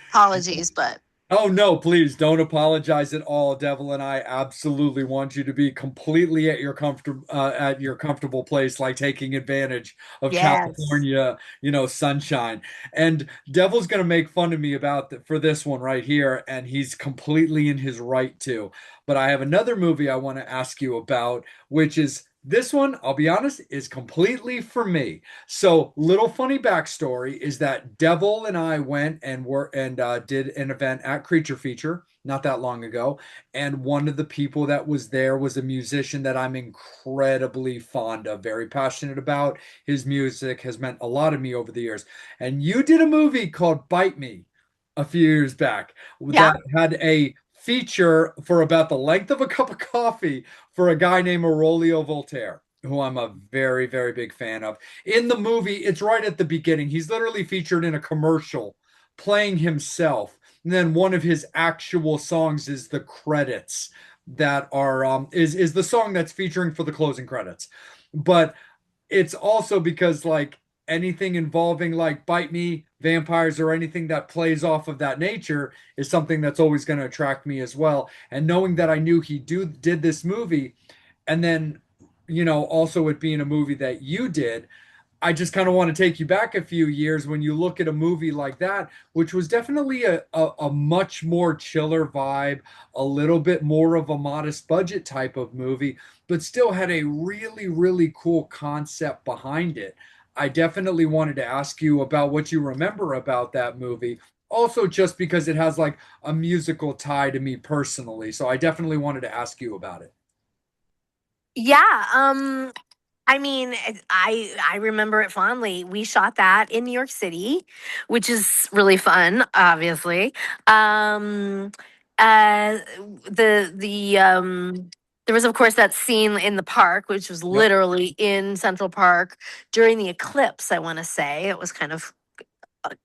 apologies, but Oh no, please don't apologize at all. Devil and I absolutely want you to be completely at your comfortable place, like taking advantage of yes. California, sunshine. And Devil's gonna make fun of me for this one right here, and he's completely in his right to. But I have another movie I want to ask you about, which is this one, I'll be honest, is completely for me. So, little funny backstory is that Devil and I went and did an event at Creature Feature not that long ago, and one of the people that was there was a musician that I'm incredibly fond of, very passionate about. His music has meant a lot to me over the years. And you did a movie called Bite Me a few years back Yeah. that had a feature for about the length of a cup of coffee for a guy named Aurelio Voltaire, who I'm a very, very big fan of. In the movie, it's right at the beginning. He's literally featured in a commercial playing himself. And then one of his actual songs is the credits. that are is the song that's featuring for the closing credits. But it's also because like anything involving like bite me, vampires, or anything that plays off of that nature is something that's always going to attract me as well. And knowing that I knew he did this movie, and then also it being a movie that you did, I just kind of want to take you back a few years when you look at a movie like that, which was definitely a much more chiller vibe, a little bit more of a modest budget type of movie, but still had a really, really cool concept behind it. I definitely wanted to ask you about what you remember about that movie. Also, just because it has like a musical tie to me personally. So I definitely wanted to ask you about it. Yeah, I mean, I remember it fondly. We shot that in New York City, which is really fun, obviously. Um, uh, there was of course that scene in the park, which was Yep. literally in Central Park during the eclipse. I want to say it was kind of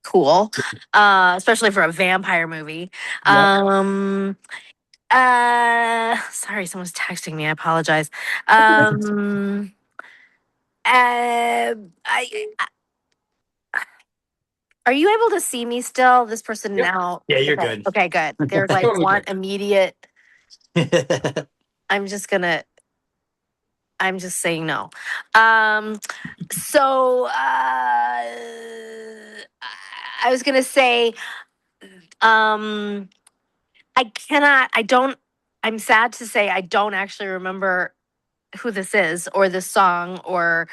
cool, especially for a vampire movie. Yep. Um, Sorry, someone's texting me. I apologize. I Are you able to see me still? This person Yep. now. Yeah, you're Okay. good. Okay, good. They're like Totally want good. immediate. I'm just gonna I'm just saying no. So I was gonna say, um I don't I'm sad to say I don't actually remember who this is or this song or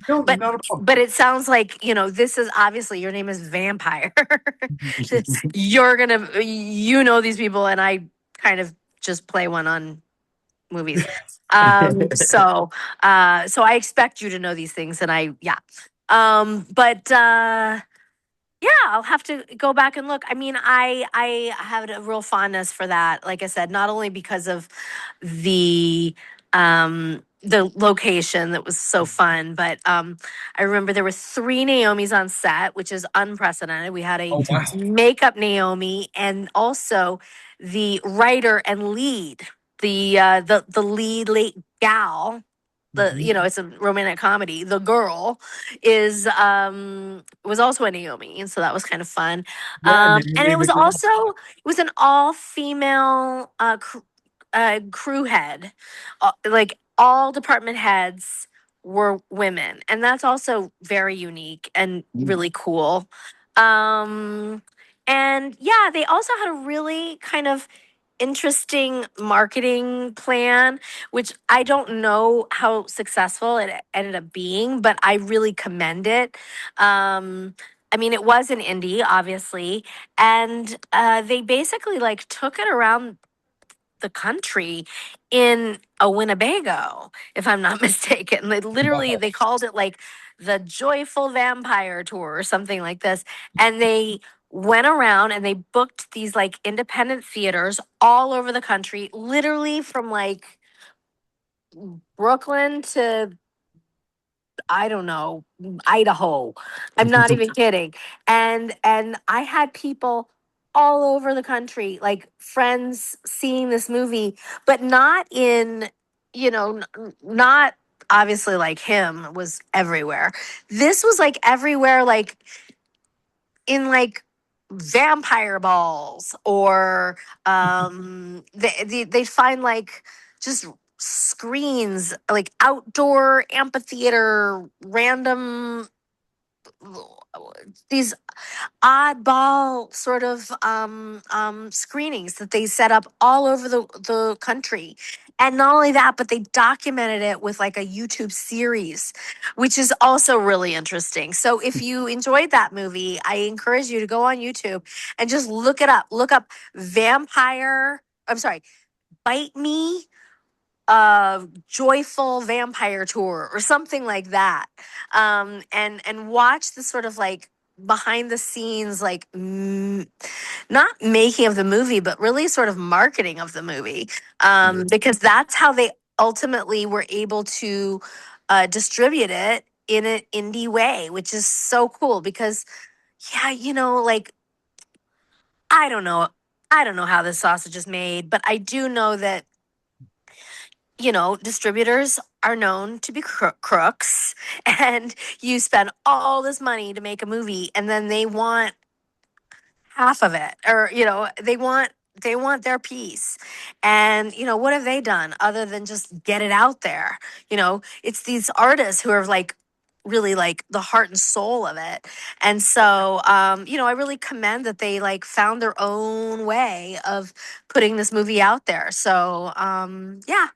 No, but not a problem. it sounds like this is obviously your name is Vampire. You're gonna these people and I kind of just play one on movies. So I expect you to know these things and I yeah. But Yeah, I'll have to go back and look. I mean, I have a real fondness for that. Like I said, not only because of the location that was so fun, but I remember there were three Naomis on set, which is unprecedented. We had a Oh wow. makeup Naomi and also the writer and lead, the lead late gal, Mhm. it's a romantic comedy. The girl is was also a Naomi, and so that was kind of fun. Yeah, And Naomi it was McGraw. also it was an all female crew head. Like all department heads were women, and that's also very unique and really cool. Um and yeah, they also had a really kind of interesting marketing plan, which I don't know how successful it ended up being, but I really commend it. I mean, it was an indie, obviously, and they basically like took it around the country in a Winnebago, if I'm not mistaken. Wow. They called it like the Joyful Vampire Tour or something like this. And they went around and they booked these like independent theaters all over the country, literally from like Brooklyn to I don't know, Idaho. I'm not even kidding. And I had people all over the country, like friends seeing this movie, but not in, not obviously like him was everywhere. This was like everywhere, like in like vampire balls or they find like just screens like outdoor amphitheater random these oddball sort of screenings that they set up all over the country. And not only that, but they documented it with like a YouTube series, which is also really interesting. So if you enjoyed that movie, I encourage you to go on YouTube and just look it up. Look up vampire, I'm sorry, bite me joyful vampire tour or something like that, and watch the sort of like behind the scenes like not making of the movie but really sort of marketing of the movie, because that's how they ultimately were able to distribute it in an indie way, which is so cool because yeah, like I don't know, I don't know how this sausage is made, but I do know that, distributors are known to be crooks, and you spend all this money to make a movie, and then they want half of it, or they want their piece. And what have they done other than just get it out there? It's these artists who are like really like the heart and soul of it. And so I really commend that they like found their own way of putting this movie out there. So yeah.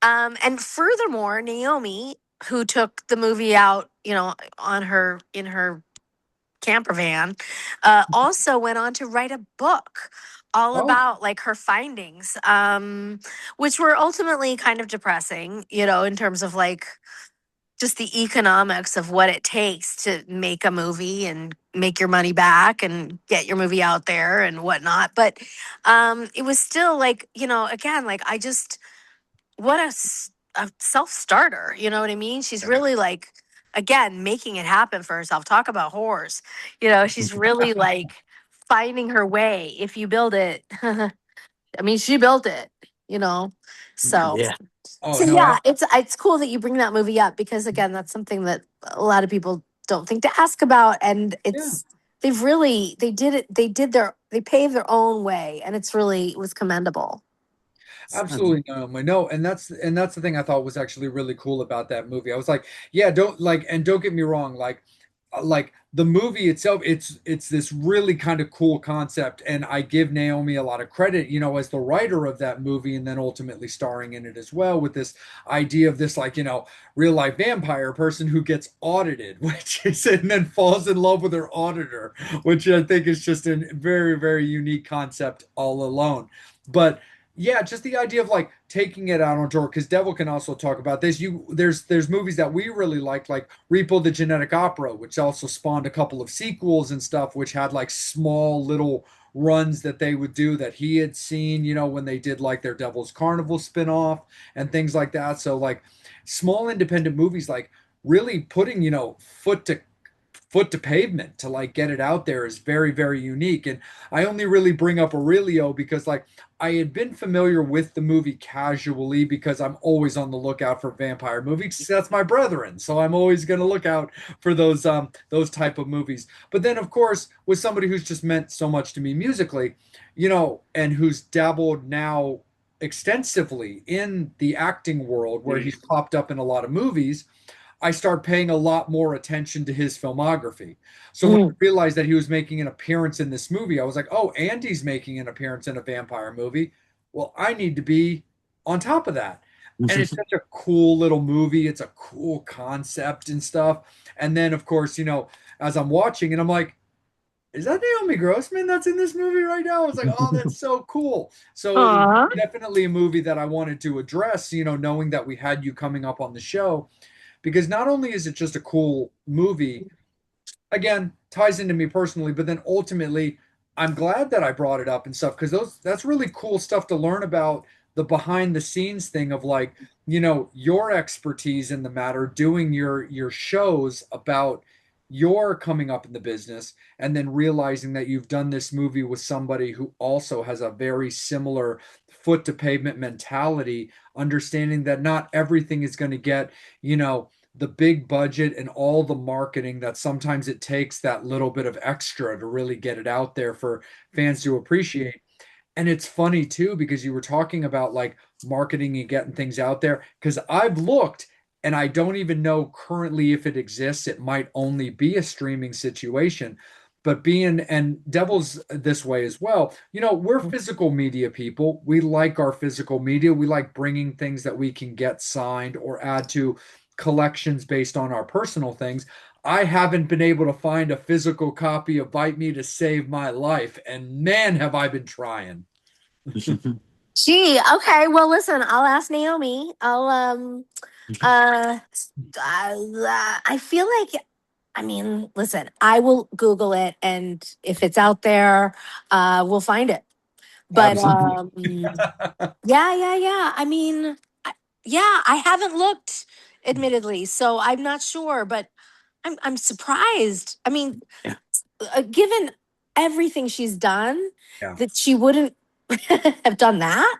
And furthermore, Naomi, who took the movie out, on her in her camper van, also went on to write a book all Oh, about like her findings, which were ultimately kind of depressing, in terms of like just the economics of what it takes to make a movie and make your money back and get your movie out there and whatnot. But it was still like, again, like I just what a self-starter, you know what I mean? She's really like, again, making it happen for herself. Talk about whores. She's really like finding her way. If you build it, I mean, she built it, you know. So Yeah. oh so no, yeah, it's cool that you bring that movie up, because again, that's something that a lot of people don't think to ask about, and yeah. they paved their own way, and it was commendable. Absolutely, no, I know, and that's the thing I thought was actually really cool about that movie. I was like, yeah, don't get me wrong, like the movie itself, it's this really kind of cool concept, and I give Naomi a lot of credit, as the writer of that movie, and then ultimately starring in it as well, with this idea of this like real life vampire person who gets audited, which is and then falls in love with her auditor, which I think is just a very very unique concept all alone, but. Yeah, just the idea of like taking it out on tour, because Devil can also talk about this. There's movies that we really like Repo the Genetic Opera, which also spawned a couple of sequels and stuff, which had like small little runs that they would do that he had seen, when they did like their Devil's Carnival spinoff and things like that. So like small independent movies, like really putting, foot to pavement to like get it out there is very very unique. And I only really bring up Aurelio because like I had been familiar with the movie casually, because I'm always on the lookout for vampire movies. That's my brethren, so I'm always going to look out for those type of movies. But then of course, with somebody who's just meant so much to me musically, and who's dabbled now extensively in the acting world, where he's popped up in a lot of movies, I start paying a lot more attention to his filmography. So when I Mm. realized that he was making an appearance in this movie, I was like, oh, Andy's making an appearance in a vampire movie. Well, I need to be on top of that. And it's such a cool little movie. It's a cool concept and stuff. And then, of course, as I'm watching and I'm like, is that Naomi Grossman that's in this movie right now? I was like, oh, that's so cool. So it was Aw. definitely a movie that I wanted to address, knowing that we had you coming up on the show, because not only is it just a cool movie, again, ties into me personally, but then ultimately I'm glad that I brought it up and stuff, because that's really cool stuff to learn about the behind the scenes thing of like, your expertise in the matter, doing your shows about your coming up in the business, and then realizing that you've done this movie with somebody who also has a very similar foot to pavement mentality, understanding that not everything is going to get, the big budget and all the marketing, that sometimes it takes that little bit of extra to really get it out there for fans to appreciate. And it's funny too, because you were talking about like marketing and getting things out there. Because I've looked and I don't even know currently if it exists. It might only be a streaming situation. But being and Devil's this way as well, we're physical media people. We like our physical media. We like bringing things that we can get signed or add to collections based on our personal things. I haven't been able to find a physical copy of Bite Me to save my life, and man, have I been trying. Gee, okay. Well, listen, I'll ask Naomi. Uh, I feel like, I mean, listen, I will Google it, and if it's out there, we'll find it. But Absolutely. yeah, yeah, yeah. I mean, yeah, I haven't looked, admittedly, so I'm not sure, but I'm surprised. I mean, Yeah. given everything she's done Yeah. that she wouldn't have done that.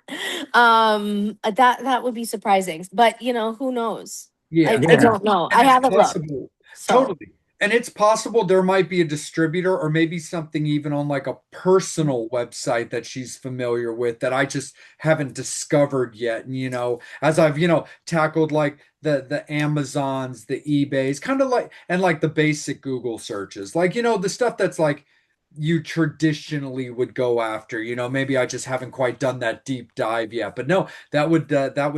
That would be surprising. But who knows? Yeah, I Yeah. don't know. and I it's haven't looked. possible, So totally. And it's possible there might be a distributor or maybe something even on like a personal website that she's familiar with that I just haven't discovered yet. And as I've, tackled like the Amazons, the eBays, kind of like and like the basic Google searches, like the stuff that's like you traditionally would go after. Maybe I just haven't quite done that deep dive yet. But no, that would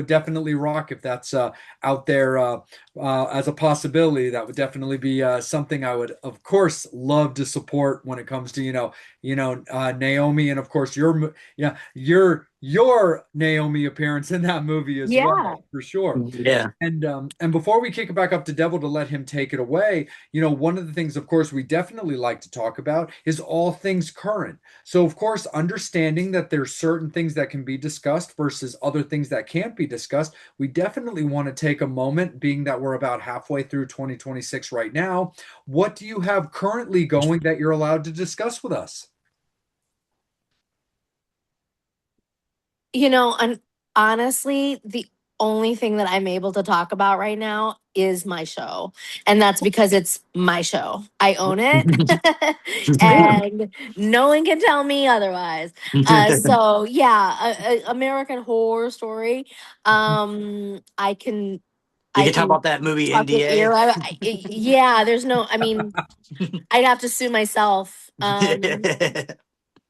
definitely rock if that's out there as a possibility. That would definitely be something I would, of course, love to support when it comes to Naomi, and of course your Naomi appearance in that movie as yeah. well, for sure. Yeah. And before we kick it back up to Devil to let him take it away, one of the things, of course, we definitely like to talk about is all things current. So, of course, understanding that there's certain things that can be discussed versus other things that can't be discussed, we definitely want to take a moment, being that we're about halfway through 2026 right now. What do you have currently going that you're allowed to discuss with us? And honestly, the only thing that I'm able to talk about right now is my show. And that's because it's my show. I own it. And no one can tell me otherwise. So yeah, American Horror Story. I can You I can talk can about that movie talk your NDA. ear out. Yeah, there's no, I mean, I'd have to sue myself.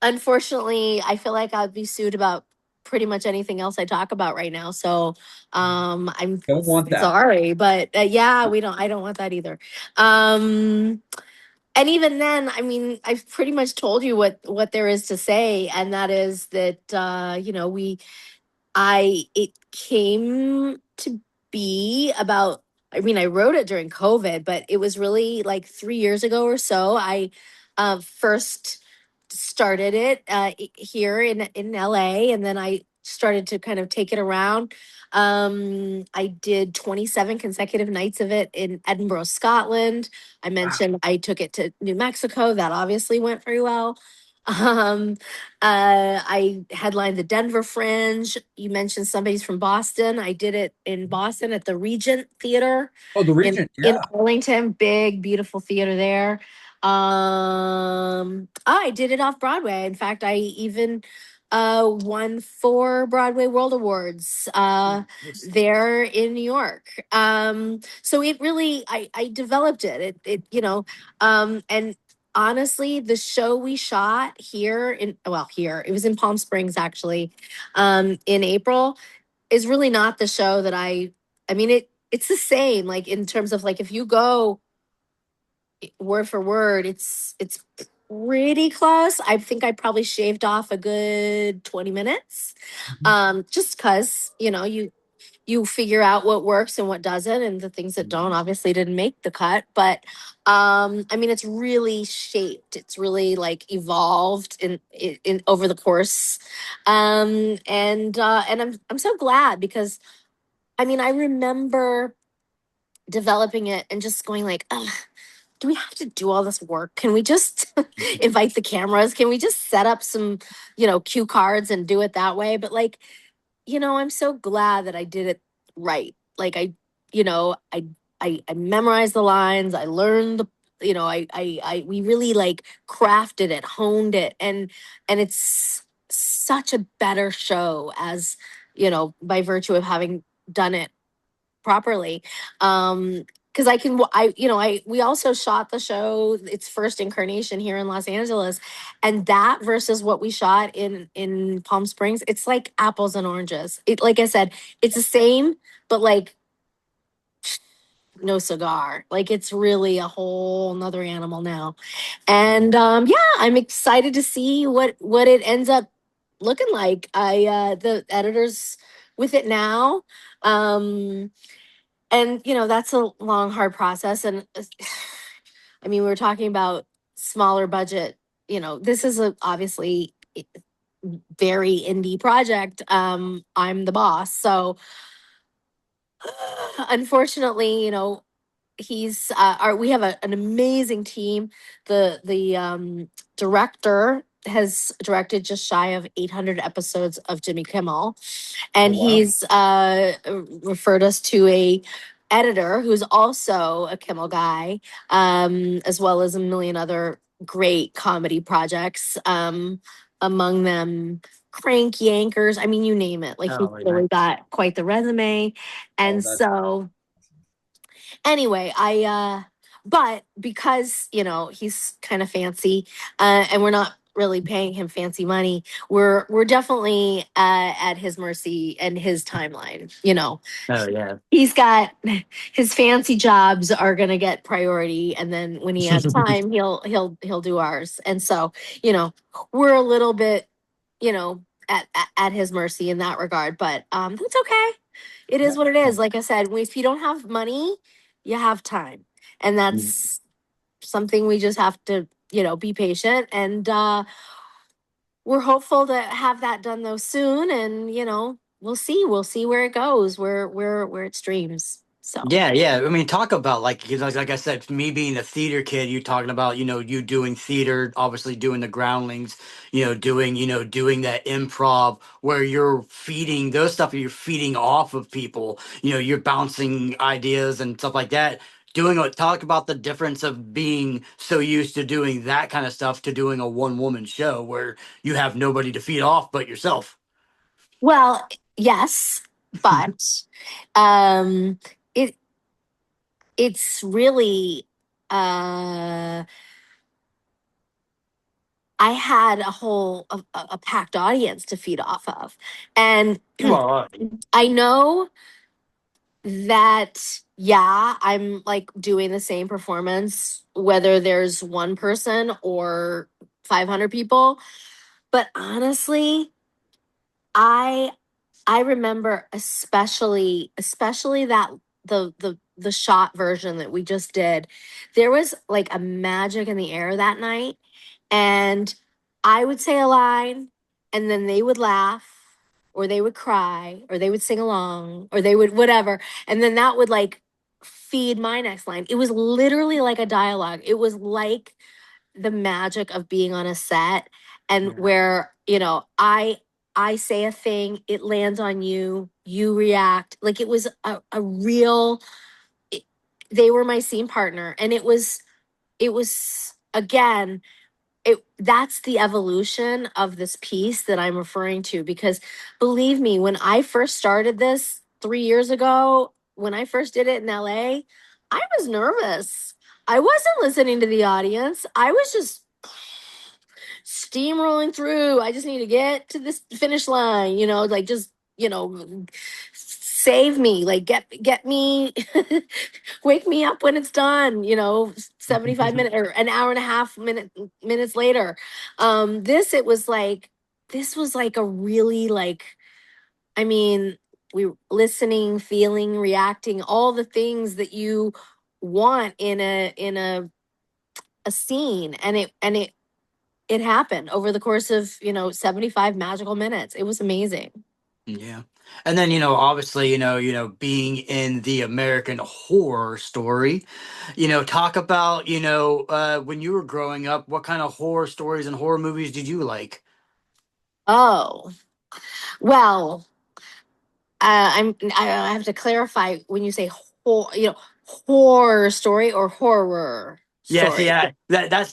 Unfortunately, I feel like I'd be sued about pretty much anything else I talk about right now. So, I'm Don't want that. sorry, but yeah, I don't want that either. Um, and even then, I mean, I've pretty much told you what there is to say, and that is that it came to be about, I mean, I wrote it during COVID, but it was really like 3 years ago or so. I first started it here in LA, and then I started to kind of take it around. I did 27 consecutive nights of it in Edinburgh, Scotland. I mentioned I took it to New Mexico. That obviously went very well. Um, I headlined the Denver Fringe. You mentioned somebody's from Boston. I did it in Boston at the Regent Theater Oh, the in Regent, in yeah. Arlington. Big, beautiful theater there. I did it off Broadway. In fact, I even won 4 Broadway World Awards there in New York. So it really, I developed it. And honestly, the show we shot here, it was in Palm Springs actually, in April, is really not the show that I mean, it's the same, like in terms of like if you go word for word, it's pretty close. I think I probably shaved off a good 20 minutes. Just because, you figure out what works and what doesn't, and the things that don't obviously didn't make the cut. But I mean, it's really shaped, it's really like evolved in over the course. And I'm so glad, because I mean, I remember developing it and just going like, ugh, do we have to do all this work? Can we just invite the cameras? Can we just set up some, cue cards and do it that way? But like, I'm so glad that I did it right. Like I memorized the lines. I learned we really like crafted it, honed it, and it's such a better show as, by virtue of having done it properly. Because we also shot the show, its first incarnation here in Los Angeles, and that versus what we shot in Palm Springs, it's like apples and oranges. It, like I said, it's the same, but like no cigar. Like it's really a whole nother animal now. And yeah, I'm excited to see what it ends up looking like. I The editors with it now. And that's a long, hard process. And I mean, we were talking about smaller budget. This is obviously very indie project. I'm the boss, so unfortunately, he's we have an amazing team. The director has directed just shy of 800 episodes of Jimmy Kimmel, Oh and wow. he's referred us to a editor who's also a Kimmel guy, as well as a million other great comedy projects. Among them, Crank Yankers. I mean, you name it. Like he's Oh yeah. really got quite the resume, Oh, and that's so anyway, I but because he's kind of fancy, and we're not really paying him fancy money, we're definitely at his mercy and his timeline. Oh yeah. He's got his fancy jobs are gonna get priority, and then when he has time, he'll do ours. And so, we're a little bit, at his mercy in that regard. But that's okay. It is what it is. Like I said, if you don't have money, you have time, and that's something we just have to, be patient. And we're hopeful to have that done though soon. And we'll see where it goes, where it streams. So. Yeah, yeah. I mean, talk about like, because like I said, me being a theater kid, you talking about, you doing theater, obviously doing the groundlings, doing that improv where you're feeding those stuff, you're feeding off of people, you're bouncing ideas and stuff like that. Talk about the difference of being so used to doing that kind of stuff to doing a one woman show where you have nobody to feed off but yourself. Well, yes, but um, it it's really uh, I had a packed audience to feed off of, and You are. I know that, yeah, I'm like doing the same performance whether there's one person or 500 people. But honestly, I I remember especially that the shot version that we just did. There was like a magic in the air that night, and I would say a line, and then they would laugh, or they would cry, or they would sing along, or they would whatever, and then that would like feed my next line. It was literally like a dialogue. It was like the magic of being on a set, and Yeah. where I say a thing, it lands on you, you react. Like it was a real it- they were my scene partner, and it was again, that's the evolution of this piece that I'm referring to. Because believe me, when I first started this 3 years ago, when I first did it in LA, I was nervous. I wasn't listening to the audience. I was just steamrolling through. I just need to get to this finish line, like just, save me, like get me, wake me up when it's done, 75 minutes or an hour and a half minutes later. This was like a really like, I mean, we were listening, feeling, reacting, all the things that you want in a scene. And it happened over the course of 75 magical minutes. It was amazing. Yeah. And then, obviously, being in the American Horror Story, talk about, when you were growing up, what kind of horror stories and horror movies did you like? Oh, well, I have to clarify when you say horror story or horror Yeah, see, story. that's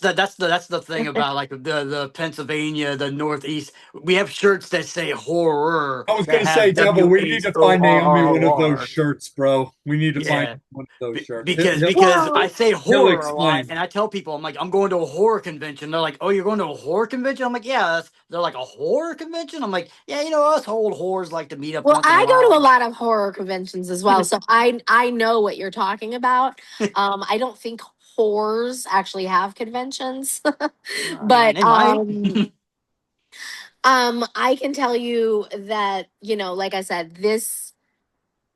the thing about like the Pennsylvania, the Northeast. We have shirts that say horror I was that gonna say, have Devil, W we need H to O find R Naomi R one O of those R. shirts, bro. We need to find Yeah. one of those shirts. Because because I Well, say He'll horror a lot, explain. and I tell people I'm going to a horror convention. They're like, "Oh, you're going to a horror convention?" I'm like, "Yeah." They're like, "A horror convention?" I'm like, "Yeah, us old whores like to meet up well, once in a I go to a while." lot of horror conventions as well, so I know what you're talking about. I don't think whores actually have conventions, I mean, but they might. I can tell you that like I said, this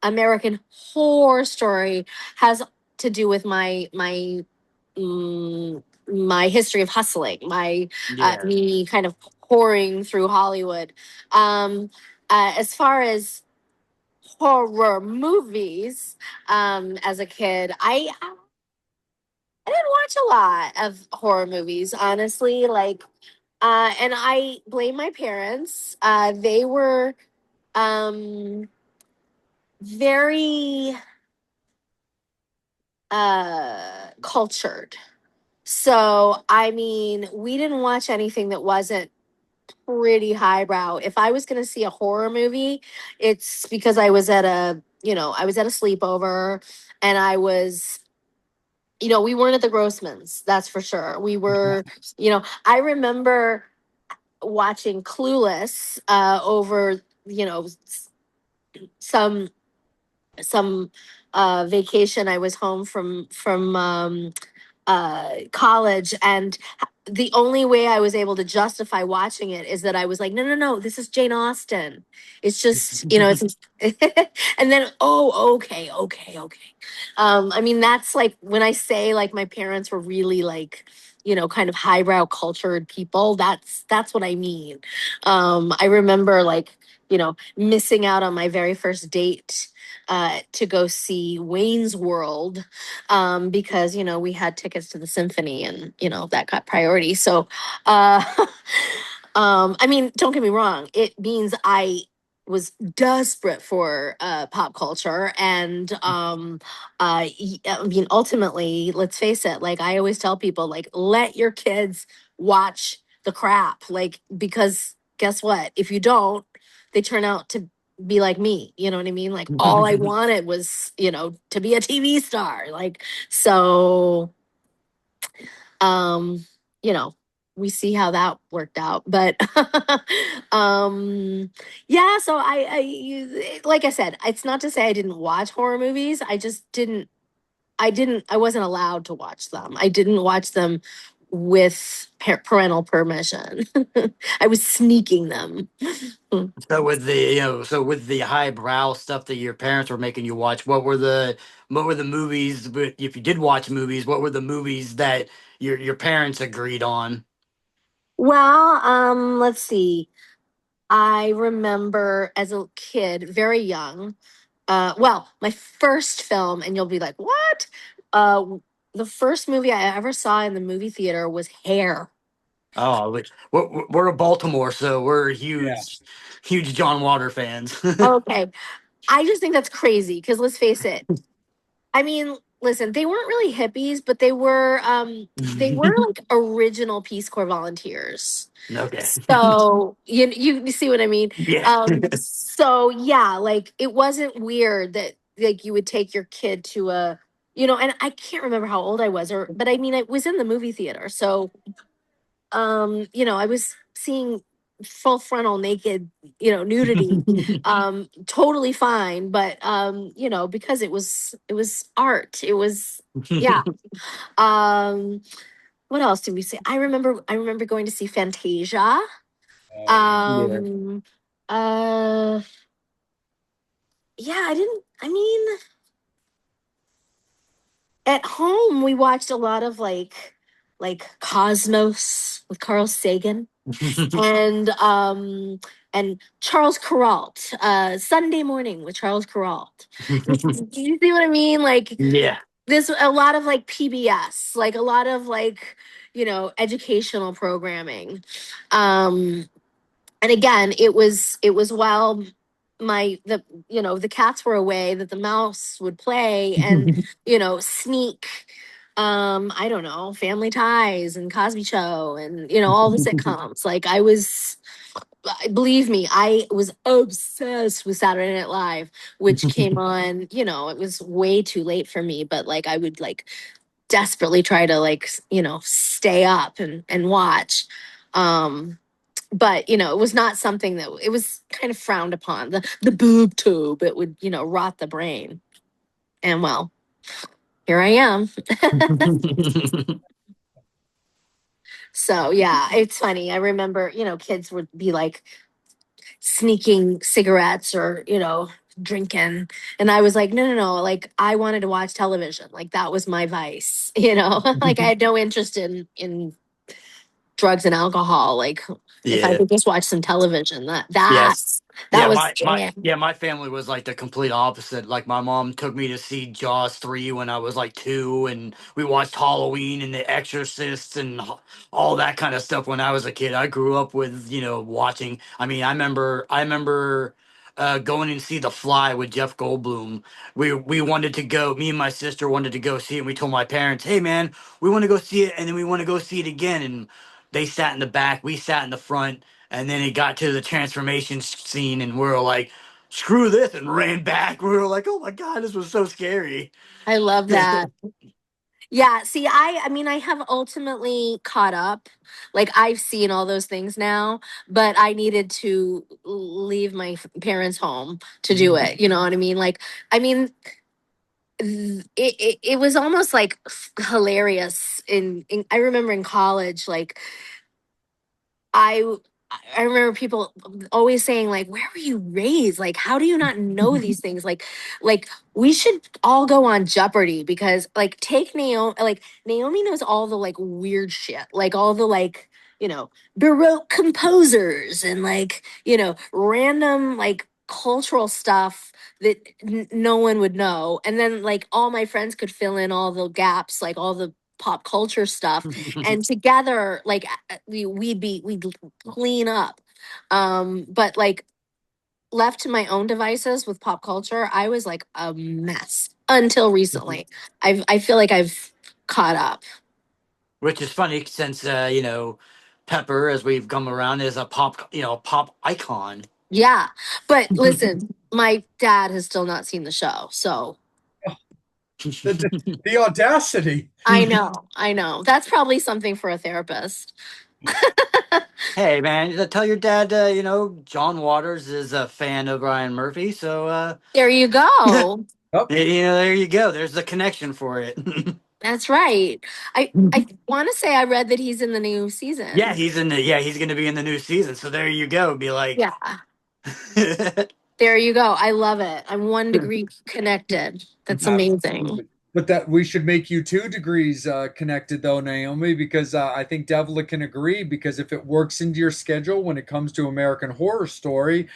American Horror Story has to do with my history of hustling, my Yeah, me kind of pouring through Hollywood. As far as horror movies, as a kid, I didn't watch a lot of horror movies, honestly. And I blame my parents. They were um, very cultured. So, I mean, we didn't watch anything that wasn't pretty highbrow. If I was going to see a horror movie, it's because I was at I was at a sleepover and we weren't at the Grossmans, that's for sure. We were, I remember watching Clueless over, some some vacation. I was home from college, and the only way I was able to justify watching it is that I was like, no, no, no, this is Jane Austen. It's just, it's and then, oh, okay, okay, okay. I mean, that's like when I say like my parents were really like, kind of highbrow cultured people. That's what I mean. I remember like, missing out on my very first date to go see Wayne's World because we had tickets to the symphony, and that got priority. So, uh, I mean, don't get me wrong; it means I was desperate for pop culture, and I mean, ultimately, let's face it. Like I always tell people, like let your kids watch the crap, like because guess what? If you don't, they turn out to be like me. You know what I mean? Like all I wanted was, to be a TV star. Like so um, you know, we see how that worked out. But yeah, so like I said, it's not to say I didn't watch horror movies. I just I wasn't allowed to watch them. I didn't watch them with parental permission. I was sneaking them. So with the highbrow stuff that your parents were making you watch, what were the movies? If you did watch movies, what were the movies that your parents agreed on? Well, let's see. I remember as a kid, very young. Well, my first film, and you'll be like, "What?" Uh, the first movie I ever saw in the movie theater was Hair. Oh, we're a Baltimore, so we're Yeah. huge John Water fans. Okay, I just think that's crazy because let's face it. I mean, listen, they weren't really hippies, but they were like original Peace Corps volunteers. Okay. So you see what I mean? Yeah. So yeah, like it wasn't weird that like you would take your kid to and I can't remember how old I was, but I mean I was in the movie theater. So I was seeing full frontal naked, nudity, totally fine. But because it was art, it was yeah. Um, what else did we see? I remember going to see Fantasia. Oh yeah. Yeah. Um, uh, yeah, I didn't. I mean, at home we watched a lot of like Cosmos with Carl Sagan and Charles Kuralt, Sunday Morning with Charles Kuralt. Do you see what I mean? Like Yeah. this, a lot of like PBS, like a lot of like educational programming. Um, and again, it was while the cats were away that the mouse would play and sneak I don't know, Family Ties and Cosby Show and all the sitcoms. Like believe me, I was obsessed with Saturday Night Live, which came on, it was way too late for me, but like I would like desperately try to like stay up and watch. But it was not something that it was kind of frowned upon. The boob tube, it would rot the brain. And well, here I am. So yeah, it's funny. I remember kids would be like sneaking cigarettes or drinking, and I was like, no, no, no, like I wanted to watch television, like that was my vice. Like I had no interest in drugs and alcohol. Like if I Yeah. could just watch some television, that Yes. That Yeah, was my jam. yeah, my family was like the complete opposite. Like my mom took me to see Jaws 3 when I was like 2, and we watched Halloween and The Exorcist and all that kind of stuff when I was a kid. I grew up with, watching. I mean, I remember going and see The Fly with Jeff Goldblum. We wanted to go, me and my sister wanted to go see it, and we told my parents, "Hey man, we want to go see it and then we want to go see it again." And they sat in the back, we sat in the front, and then it got to the transformation scene, and we were like, "Screw this!" and ran back. We were like, "Oh my god, this was so scary." I love that. Yeah, see, I mean, I have ultimately caught up. Like I've seen all those things now, but I needed to leave my parents' home to do it. You know what I mean? Like, I mean, it was almost like hilarious. I remember in college, like I I remember people always saying like, "Where were you raised? Like, how do you not know these things?" Like we should all go on Jeopardy because like take Naomi, like Naomi knows all the like weird shit, like all the like Baroque composers and like random like cultural stuff that no one would know, and then like all my friends could fill in all the gaps, like all the pop culture stuff, and together like we'd clean up. But like left to my own devices with pop culture, I was like a mess until recently. I feel like I've caught up. Which is funny since Pepper, as we've come around, is a pop icon. Yeah, but listen, my dad has still not seen the show, so The audacity. I know that's probably something for a therapist. Hey man, tell your dad. John Waters is a fan of Ryan Murphy, so There you go. Oh, there you go. There's the connection for it. That's right. I want to say I read that he's in the new Yeah, season. he's going to be in the new season. So there you go. Be like, Yeah. There you go. I love it. I'm 1 degree connected. That's amazing. absolutely. But that we should make you 2 degrees connected, though, Naomi, because I think Devla can agree. Because if it works into your schedule when it comes to American Horror Story,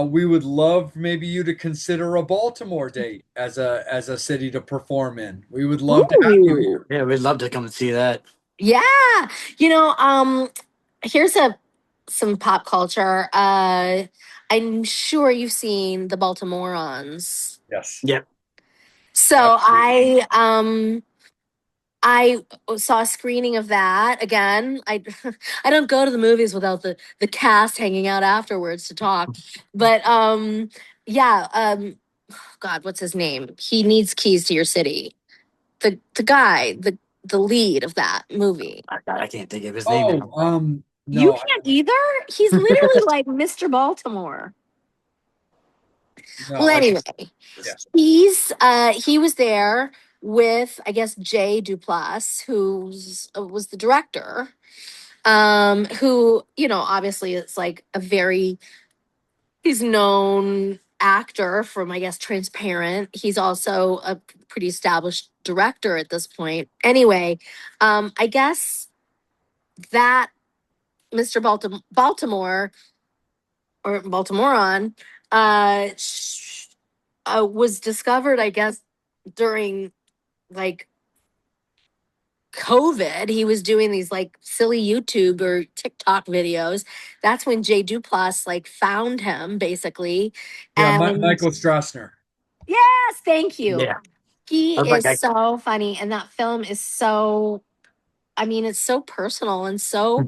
we would love maybe you to consider a Baltimore date as a city to perform in. We would love to have you Ooh. here. yeah, we'd love to come and see that. Yeah. You know, here's a some pop culture. I'm sure you've seen the Baltimoreans. Yes, Yep. So absolutely. I saw a screening of that again. I I don't go to the movies without the cast hanging out afterwards to talk. But yeah, God, what's his name? He needs keys to your city. The guy, the lead of that movie. I can't think of his name Oh, now. You no, can't either? He's literally like Mr. Baltimore. no, Well, I anyway, yes. he was there with I guess Jay Duplass, who's was the director. Who, obviously it's like a very he's known actor from I guess Transparent. He's also a pretty established director at this point. Anyway, I guess that Mr. Baltimore or Baltimorean was discovered, I guess, during like COVID. He was doing these like silly YouTube or TikTok videos. That's when Jay Duplass like found him basically. Yeah, And Michael Strassner. yes, thank you. Yeah. He I was like, is so funny. And that film is so, I mean, it's so personal and so,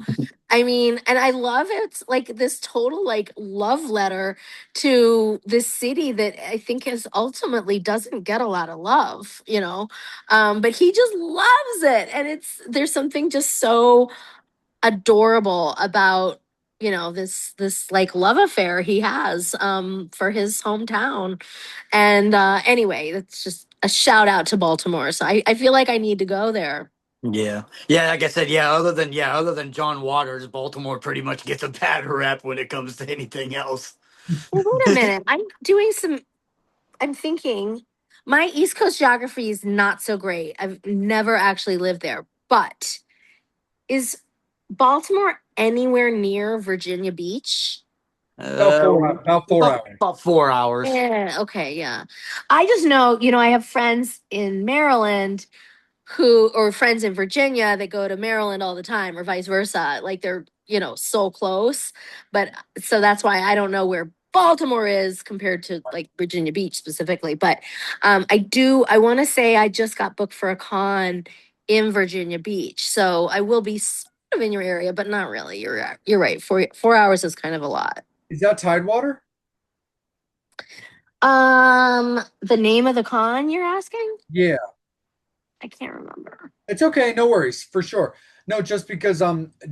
I mean, and I love it. Like this total like love letter to this city that I think is ultimately doesn't get a lot of love. But he just loves it. And there's something just so adorable about, this like love affair he has for his hometown. And anyway, it's just a shout out to Baltimore. So I feel like I need to go there. yeah, yeah. Like I said, other than John Waters, Baltimore pretty much gets a bad rep when it comes to anything else. Well, wait a minute. I'm thinking my East Coast geography is not so great. I've never actually lived there, but is Baltimore anywhere near Virginia Beach? About Uh, 4 hours. About 4 hours. about 4 hours. Yeah, okay, yeah. I just know, I have friends in Maryland or friends in Virginia that go to Maryland all the time or vice versa. Like they're, so close. But so that's why I don't know where Baltimore is compared to like Virginia Beach specifically. But I want to say I just got booked for a con in Virginia Beach. So I will be sort of in your area, but not really. You're right. 4 hours is kind of a lot. Is that Tidewater? The name of the con you're asking? Yeah. I can't remember. It's okay, no worries, for sure. No, just because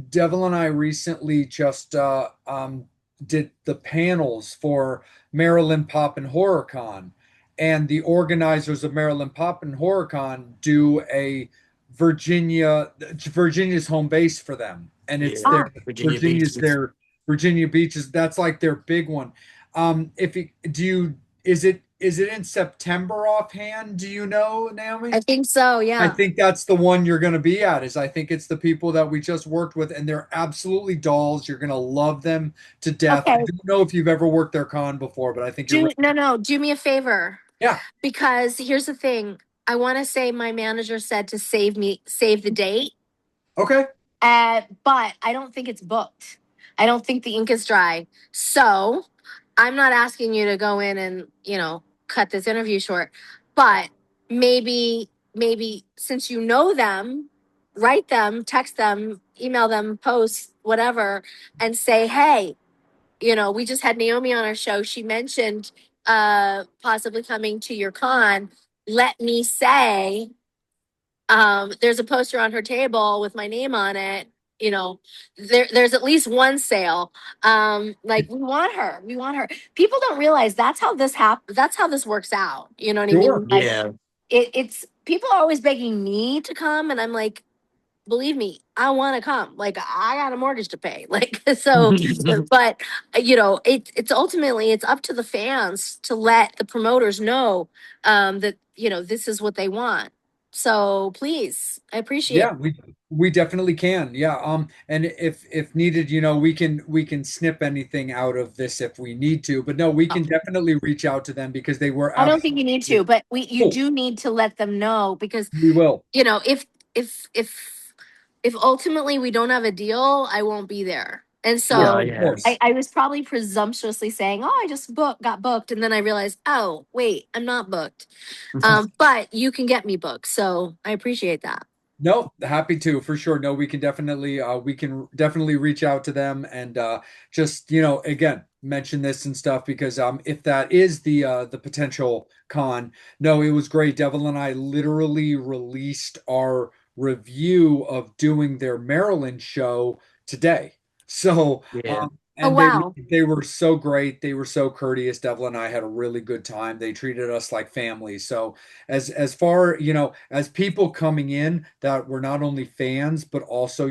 Devil and I recently just did the panels for Maryland Pop and Horror Con, and the organizers of Maryland Pop and Horror Con do a Virginia's home base for them, and it's Yeah, their Ah, Virginia Beach. Virginia's their Virginia Beaches. That's like their big one. If you do you is it in September offhand? Do you know, I Naomi? think so, I yeah. think that's the one you're going to be at. Is I think it's the people that we just worked with, and they're absolutely dolls. You're going to love them to death. I Okay. don't know if you've ever worked their con before, but I think you're Do really, no no, do me a favor. yeah. Because here's the thing. I want to say my manager said to save the date. Okay. But I don't think it's booked. I don't think the ink is dry. So I'm not asking you to go in and, cut this interview short. But maybe since you know them, write them, text them, email them, post, whatever, and say, hey, we just had Naomi on our show. She mentioned possibly coming to your con. Let me say, there's a poster on her table with my name on it. There's at least one sale. Like we want her. We want her. People don't realize that's how that's how this works out. You know what I Sure. mean? Like Yeah. it's people are always begging me to come, and I'm like, believe me, I want to come. Like I got a mortgage to pay. Like so, but it's ultimately it's up to the fans to let the promoters know that this is what they want. So please, I appreciate. Yeah, we definitely can. Yeah. And if needed, we can snip anything out of this if we need to. But no, we Oh, can definitely reach out to them because they were I don't think you need absolutely to, but you cool. do need to let them know because We will. if if ultimately we don't have a deal, I won't be there. And Sure, Yeah, so of yeah. course. I was probably presumptuously saying, "Oh, I just got booked," and then I realized, "Oh, wait, I'm not booked." But you can get me booked, so I appreciate that. No, happy to for sure. No, we can definitely reach out to them and just, again, mention this and stuff because if that is the potential con, no, it was great. Devil and I literally released our review of doing their Maryland show today. So, Yeah. Oh and wow, they were so great. They were so courteous. Devil and I had a really good time. They treated us like family. So, as far as people coming in that were not only fans but also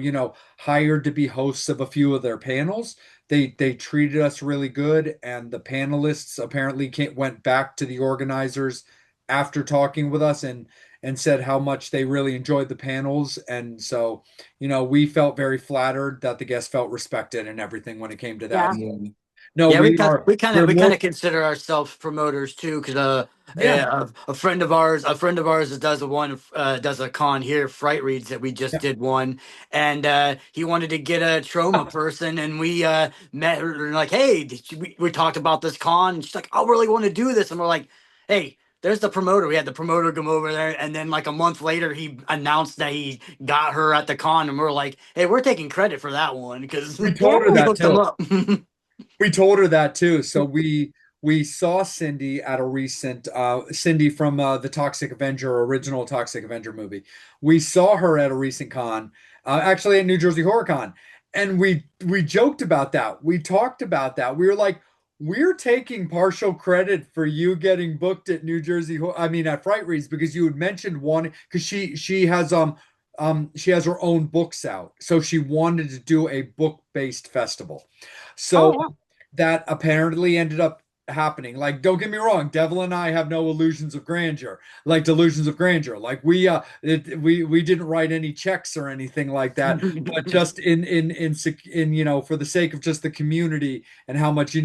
hired to be hosts of a few of their panels, they treated us really good, and the panelists apparently went back to the organizers after talking with us and said how much they really enjoyed the panels. And so we felt very flattered that the guests felt respected and everything when it came to that. yeah. So, Yeah. no, Yeah, we're we kind more. of consider ourselves promoters too, because Yeah, a friend of ours that does a con here, Fright Reads, that we just did one, and he wanted to get a trauma person, and we met her and like, hey, we talked about this con, and she's like, I really want to do this, and we're like, hey. There's the promoter. We had the promoter come over there, and then like a month later, he announced that he got her at the con, and we're like, "Hey, we're taking credit for that one because we Yeah. told her we that hooked them too. up." We told her that too. So we saw Cindy at a recent Cindy from the Toxic Avenger original Toxic Avenger movie. We saw her at a recent con, actually at New Jersey Horror Con, and we joked about that. We talked about that. We were like, we're taking partial credit for you getting booked at New Jersey. I mean, at Fright Reads because you had mentioned one because she has her own books out, so she wanted to do a book based festival. Oh So yeah. that apparently ended up happening. Like, don't get me wrong, Devil and I have no illusions of grandeur, like delusions of grandeur. Like we didn't write any checks or anything like that, but just in for the sake of just the community and how much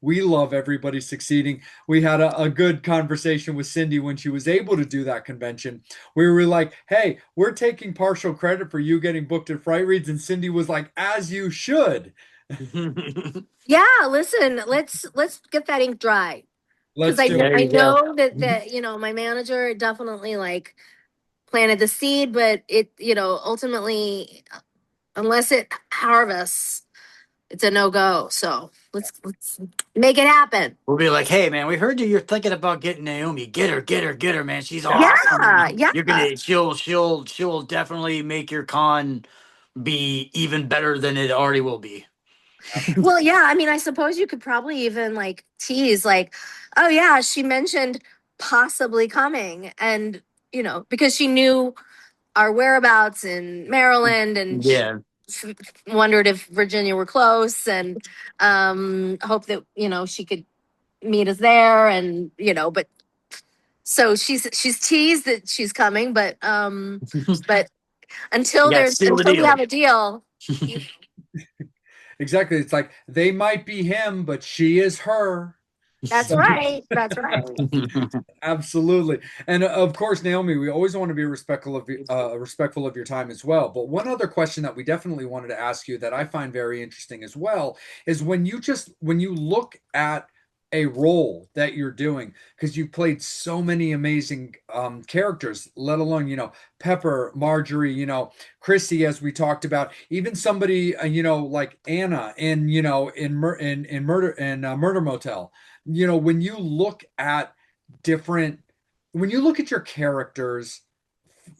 we love everybody succeeding. We had a good conversation with Cindy when she was able to do that convention. We were like, hey, we're taking partial credit for you getting booked at Fright Reads, and Cindy was like, as you should. Yeah, listen, let's get that ink dry. Because Let's do it. There I you go. know that my manager definitely like planted the seed, but it ultimately, unless it harvests, it's a no go. So let's make it happen. We'll be like, hey man, we heard you're thinking about getting Naomi. Get her, man. She's Yeah, awesome. yeah. You're gonna she'll definitely make your con be even better than it already will be. Well, yeah. I mean, I suppose you could probably even like tease, like, oh yeah, she mentioned possibly coming, and because she knew our whereabouts in Maryland, and she Yeah. wondered if Virginia were close, and hope that she could meet us there, and but so she's teased that she's coming, but You until got to there's seal the until we deal. have a deal. Exactly. It's like they might be him, but she is her. That's So right. That's right. absolutely. And of course, Naomi, we always want to be respectful of your time as well. But one other question that we definitely wanted to ask you that I find very interesting as well is when you look at a role that you're doing, because you've played so many amazing characters, let alone, Pepper, Marjorie, Chrissy, as we talked about, even somebody, like Anna in Murder Motel. When you look at different when you look at your characters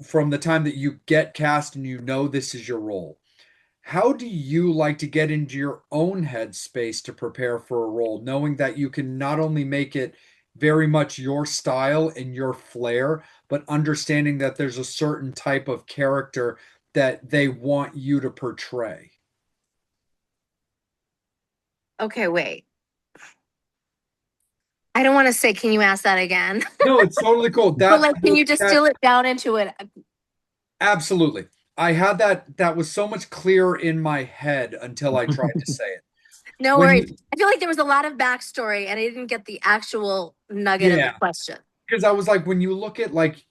from the time that you get cast and this is your role, how do you like to get into your own headspace to prepare for a role, knowing that you can not only make it very much your style and your flair, but understanding that there's a certain type of character that they want you to portray? Okay, wait. I don't want to say, can you ask that again? No, it's totally cool. But like, can you That distill it down into it? absolutely. I had that was so much clearer in my head until I tried to say it. No When worries. you I feel like there was a lot of backstory and I didn't get the actual nugget of the Yeah, question. because I was like, when you look at like,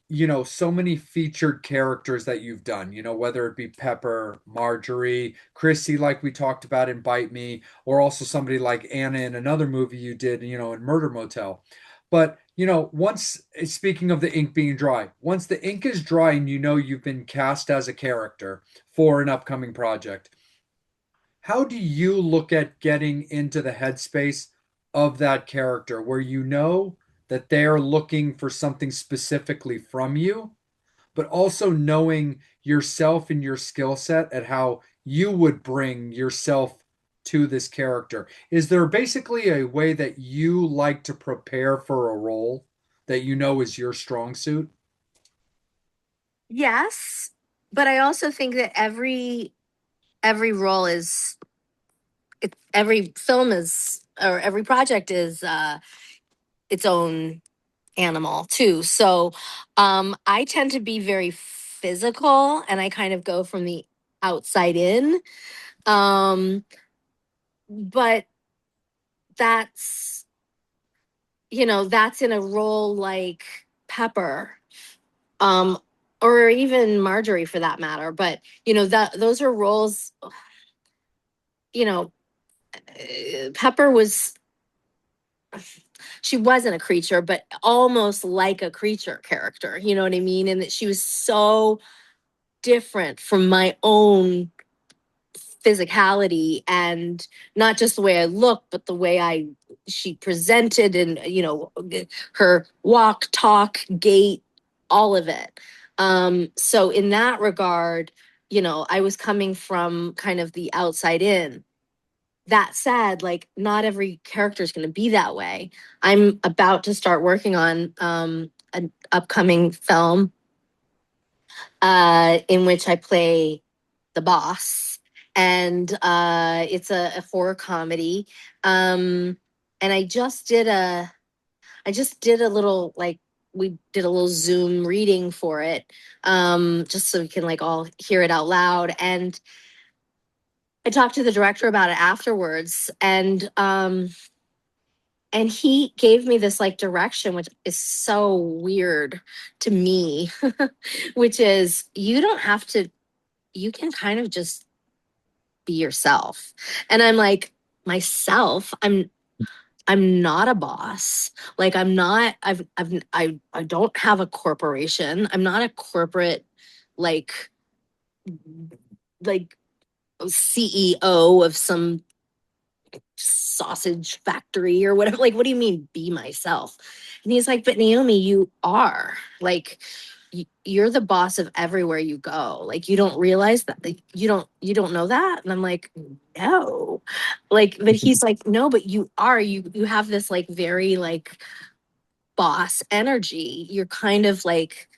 so many featured characters that you've done, whether it be Pepper, Marjorie, Chrissy, like we talked about in Bite Me, or also somebody like Anna in another movie you did, in Murder Motel. But, once speaking of the ink being dry, once the ink is dry and you've been cast as a character for an upcoming project, how do you look at getting into the headspace of that character where that they're looking for something specifically from you, but also knowing yourself and your skill set at how you would bring yourself to this character? Is there basically a way that you like to prepare for a role that is your strong suit? Yes, but I also think that every role is every film is, or every project is its own animal too. So I tend to be very physical and I kind of go from the outside in. Um but that's that's in a role like Pepper, um or even Marjorie for that matter. But that those are roles, you know Pepper was, she wasn't a creature, but almost like a creature character, you know what I mean? And that she was so different from my own physicality, and not just the way I looked, but the way she presented, and her walk, talk, gait, all of it. So in that regard, I was coming from kind of the outside in. That said, like, not every character is going to be that way. I'm about to start working on an upcoming film in which I play the boss, and it's a horror comedy. Um, and I just did a little like we did a little Zoom reading for it, just so we can like all hear it out loud. And I talked to the director about it afterwards, and he gave me this like direction, which is so weird to me, which is you don't have to, you can kind of just be yourself. And I'm like, myself, I'm not a boss. Like I'm not, I don't have a corporation. I'm not a corporate, like, like CEO of some sausage factory or whatever. Like, what do you mean be myself? And he's like, but Naomi, you are like, you're the boss of everywhere you go. Like, you don't realize that. Like, you don't know that. And I'm like, no. Like, but he's like, no, but you are. You have this like very like boss energy. You're kind of like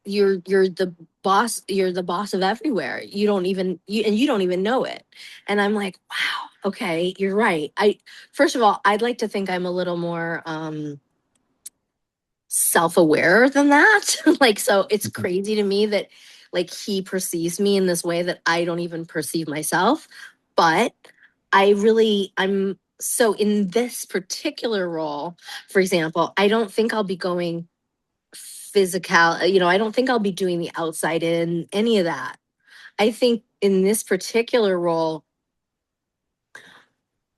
you're the boss, you're the boss of everywhere. You don't even you don't even know it. And I'm like, wow, okay, you're right. I First of all, I'd like to think I'm a little more self-aware than that. Like, so it's crazy to me that like he perceives me in this way that I don't even perceive myself. But I'm so in this particular role, for example, I don't think I'll be going physical, I don't think I'll be doing the outside in, any of that. I think in this particular role,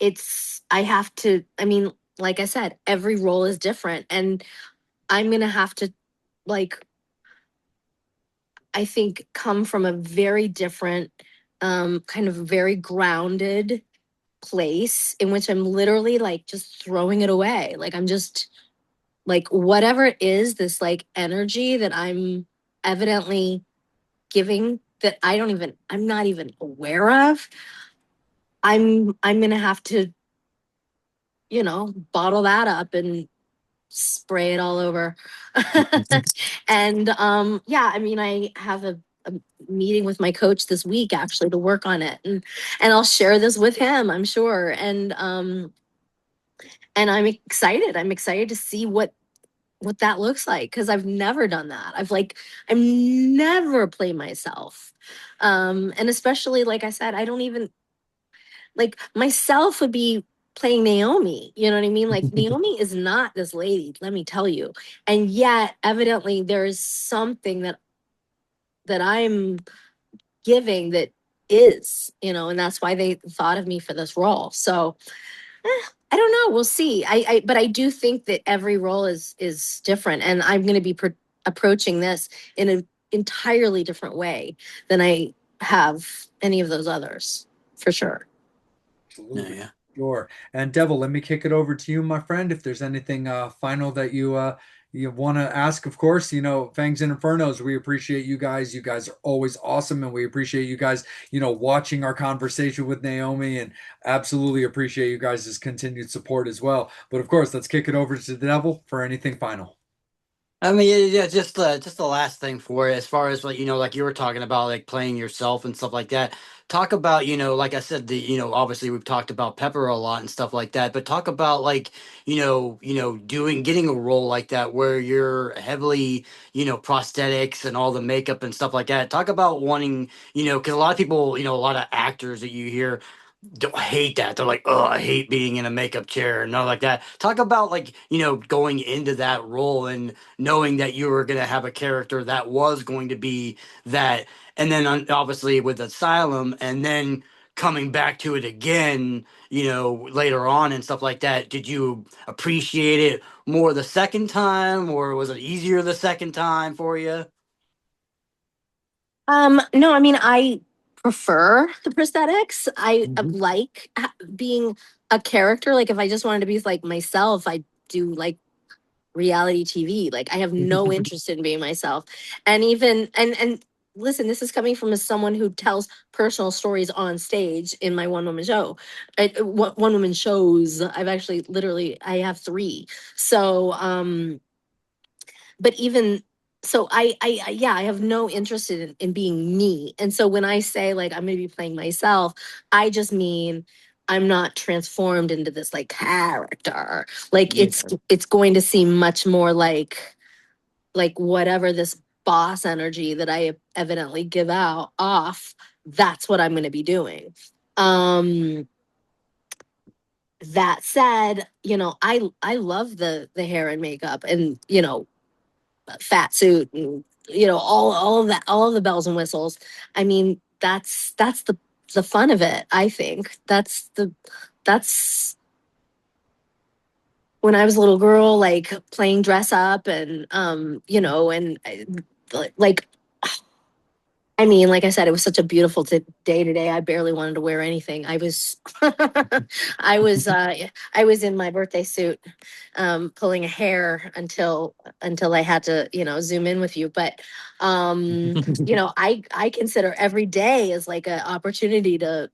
I have to, I mean, like I said, every role is different. And I'm going to have to, like, I think, come from a very different, kind of very grounded place in which I'm literally like just throwing it away. Like, I'm just like, whatever it is, this like energy that I'm evidently giving that I'm not even aware of. I'm gonna have to, bottle that up and spray it all over. And yeah, I mean, I have a meeting with my coach this week actually to work on it, and I'll share this with him, I'm sure. And I'm excited. I'm excited to see what that looks like because I've never done that. I've never played myself. And especially like I said, I don't even like myself would be playing Naomi. You know what I mean? Like Naomi is not this lady, let me tell you. And yet evidently there's something that I'm giving that is, and that's why they thought of me for this role. So I don't know. We'll see. But I do think that every role is different, and I'm going to be approaching this in an entirely different way than I have any of those others, for sure. Yeah, Absolutely. yeah. Sure. And Devil, let me kick it over to you, my friend. If there's anything final that you want to ask, of course, Fangs and Infernos, we appreciate you guys. You guys are always awesome, and we appreciate you guys, watching our conversation with Naomi, and absolutely appreciate you guys' continued support as well. But of course, let's kick it over to the Devil for anything final. I mean, yeah, just the last thing for it, as far as like like you were talking about, like playing yourself and stuff like that. Talk about like I said, the obviously we've talked about Pepper a lot and stuff like that, but talk about like getting a role like that where you're heavily prosthetics and all the makeup and stuff like that. Talk about wanting because a lot of people a lot of actors that you hear don't hate that. They're like, oh, I hate being in a makeup chair and all like that. Talk about like, going into that role and knowing that you were going to have a character that was going to be that. And then obviously with Asylum and then coming back to it again, later on and stuff like that. Did you appreciate it more the second time or was it easier the second time for you? No, I mean, I prefer the prosthetics. I Hmm. like being a character. Like, if I just wanted to be like myself, I do like reality TV. Like, I have no interest in being myself. And even and listen, this is coming from as someone who tells personal stories on stage in my one woman show. One woman shows. I've actually literally I have three. So but even so yeah, I have no interest in being me. And so when I say like I'm going to be playing myself, I just mean I'm not transformed into this like character. Like Yeah. it's going to seem much more like whatever this boss energy that I evidently give out off, that's what I'm going to be doing. Um that said, I love the hair and makeup and fat suit and all of that, all of the bells and whistles. I mean, that's the fun of it. I think that's when I was a little girl, like playing dress up and and like I mean, like I said, it was such a beautiful day today. I barely wanted to wear anything. I was, I was in my birthday suit, pulling a hair until I had to, zoom in with you. But, I consider every day as like an opportunity to,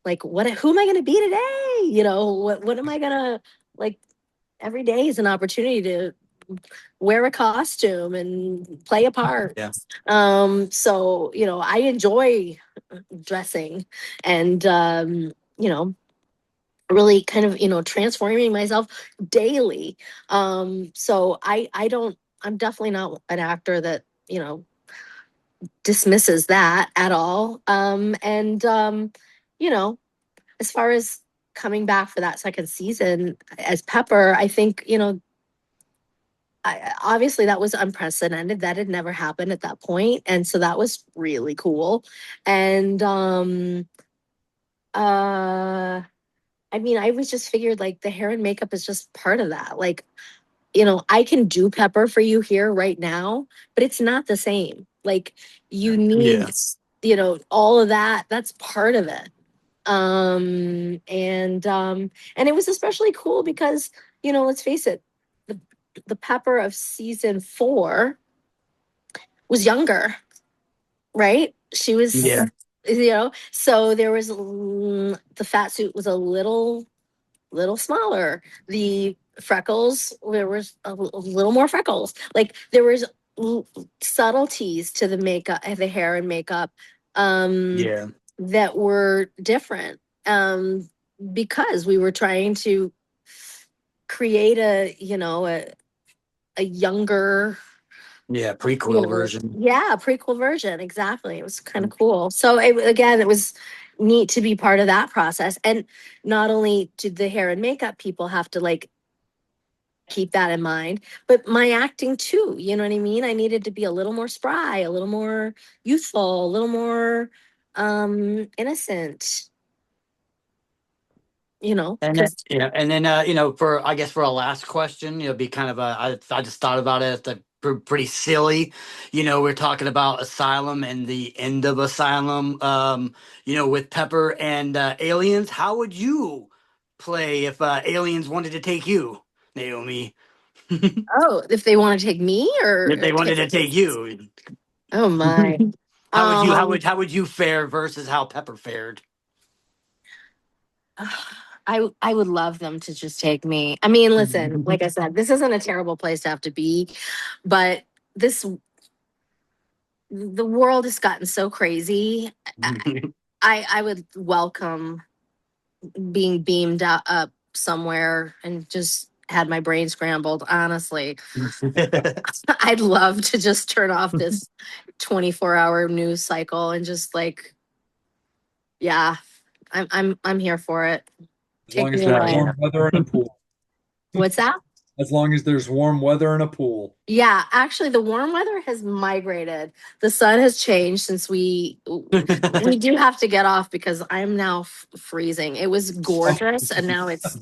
like, who am I going to be today? What am I gonna like? Every day is an opportunity to wear a costume and play a part. Yeah. So, I enjoy dressing and, really kind of, transforming myself daily. So I'm definitely not an actor that, dismisses that at all. You know, as far as coming back for that second season as Pepper, I think, obviously that was unprecedented. That had never happened at that point, and so that was really cool. And uh I mean, I was just figured like the hair and makeup is just part of that. Like, I can do Pepper for you here right now, but it's not the same. Like, you need, Yeah. all of that. That's part of it. And it was especially cool because, let's face it, the the Pepper of season 4 was younger, right? She was, Yeah. so there was the fat suit was a little smaller. The freckles, there was a little more freckles. Like there was subtleties to the makeup, the hair and makeup, um, Yeah. that were different, because we were trying to create a younger, Yeah. Prequel version. yeah, prequel version. Exactly. It was kind of cool. So again, it was neat to be part of that process. And not only did the hair and makeup people have to like keep that in mind, but my acting too. You know what I mean? I needed to be a little more spry, a little more youthful, a little more innocent, And then, because yeah, and then for I guess for a last question, be kind of I just thought about it. It's pretty silly. We're talking about Asylum and the end of Asylum. With Pepper and aliens. How would you play if aliens wanted to take you, Naomi? oh, if they want to take me If or they wanted to take you, oh my. how would you how Um would how would you fare versus how Pepper fared? I would love them to just take me. I mean, listen, like I said, this isn't a terrible place to have to be, but this the world has gotten so crazy. I would welcome being beamed up somewhere and just had my brain scrambled, honestly. I'd love to just turn off this 24-hour news cycle and just like, yeah, I'm here for it. As Take long as me there's away. warm weather and a pool. What's that? As long as there's warm weather and a pool. Yeah, actually, the warm weather has migrated. The sun has changed since we do have to get off because I'm now freezing. It was gorgeous, and now it's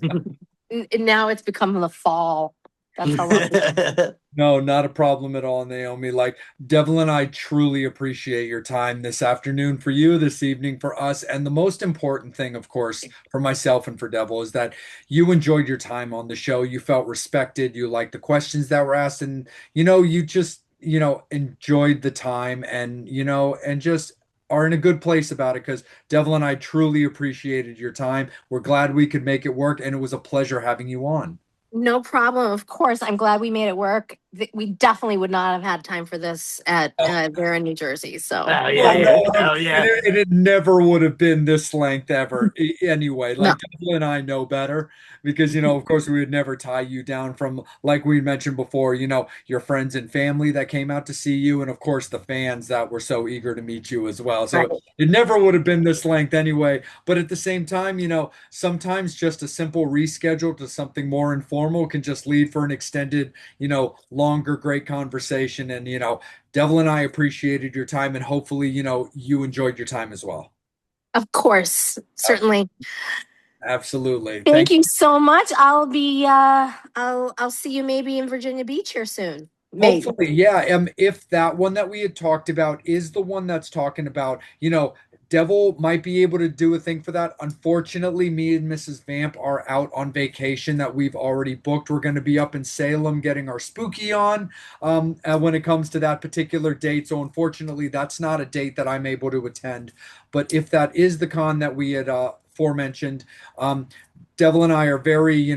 become the fall. That's how long. No, not a problem at all, Naomi. Like, Devil and I truly appreciate your time this afternoon for you, this evening for us. And the most important thing, of course, for myself and for Devil is that you enjoyed your time on the show. You felt respected. You liked the questions that were asked. And, you just, enjoyed the time and, and just are in a good place about it because Devil and I truly appreciated your time. We're glad we could make it work. And it was a pleasure having you on. No problem. Of course, I'm glad we made it work. we definitely would not have had time for this at there in New Jersey. So Oh yeah, Oh thank yeah. you. no, Oh and yeah. it never would have been this length ever. Anyway, No, like Devil and I know better because of course, we would never tie you down from like we mentioned before. Your friends and family that came out to see you, and of course the fans that were so eager to meet you as well. right. So it never would have been this length anyway. But at the same time, sometimes just a simple reschedule to something more informal can just lead for an extended, longer, great conversation. And Devil and I appreciated your time, and hopefully, you enjoyed your time as well. Of course, Ab- certainly. Absolutely. Thank Thank you so much. I'll see you maybe in Virginia Beach here soon. Maybe. Hopefully, yeah. If that one that we had talked about is the one that's talking about, Devil might be able to do a thing for that. Unfortunately, me and Mrs. Vamp are out on vacation that we've already booked. We're going to be up in Salem getting our spooky on when it comes to that particular date. So, unfortunately, that's not a date that I'm able to attend. But if that is the con that we had forementioned, um, Devil and I are very,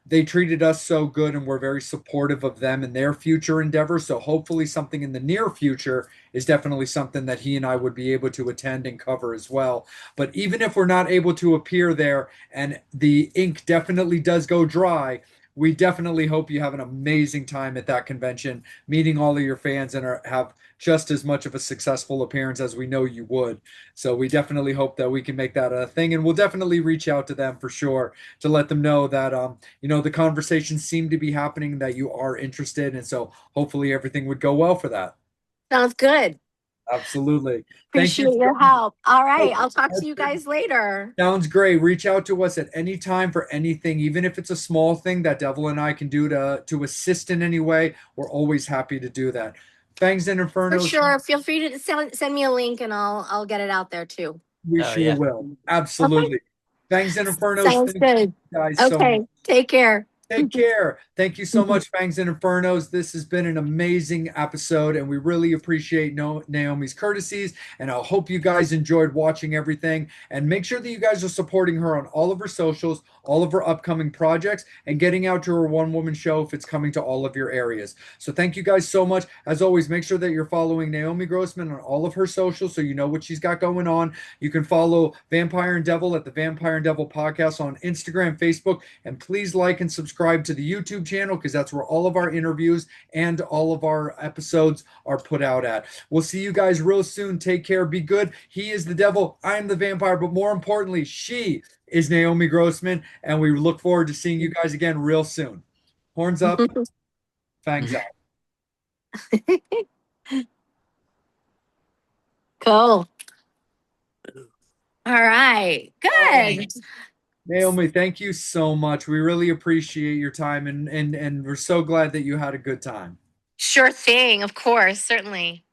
they treated us so good and we're very supportive of them and their future endeavors. So hopefully something in the near future is definitely something that he and I would be able to attend and cover as well. But even if we're not able to appear there and the ink definitely does go dry, we definitely hope you have an amazing time at that convention, meeting all of your fans and have just as much of a successful appearance as we know you would. So we definitely hope that we can make that a thing, and we'll definitely reach out to them for sure to let them know that the conversations seem to be happening, that you are interested, and so hopefully everything would go well for that. Sounds good. Absolutely. Thank you Appreciate your so help. All right. much. I'll talk to you guys later. Sounds great. Reach out to us at any time for anything, even if it's a small thing that Devil and I can do to assist in any way. We're always happy to do that. Fangs and For Infernos, sure. Feel free to send me a link and I'll get it out there too. we Oh sure yeah. will. Okay. Absolutely. Fangs and Infernos, Sounds thank good. you guys so much. Okay. Take care. Take care. Thank you so much, Fangs and Infernos. This has been an amazing episode, and we really appreciate Naomi's courtesies. And I hope you guys enjoyed watching everything. And make sure that you guys are supporting her on all of her socials, all of her upcoming projects, and getting out to her one-woman show if it's coming to all of your areas. So thank you guys so much. As always, make sure that you're following Naomi Grossman on all of her socials so you know what she's got going on. You can follow Vampire and Devil at the Vampire and Devil Podcast on Instagram, Facebook, and please like and subscribe to the YouTube channel because that's where all of our interviews and all of our episodes are put out at. We'll see you guys real soon. Take care. Be good. He is the devil. I'm the vampire. But more importantly, she is Naomi Grossman. And we look forward to seeing you guys again real soon. Horns up, fangs out. Cool. All right. Oh, Good. Naomi, thank you so much. We really appreciate your time and we're so glad that you had a good time. Sure thing. Of course. Certainly.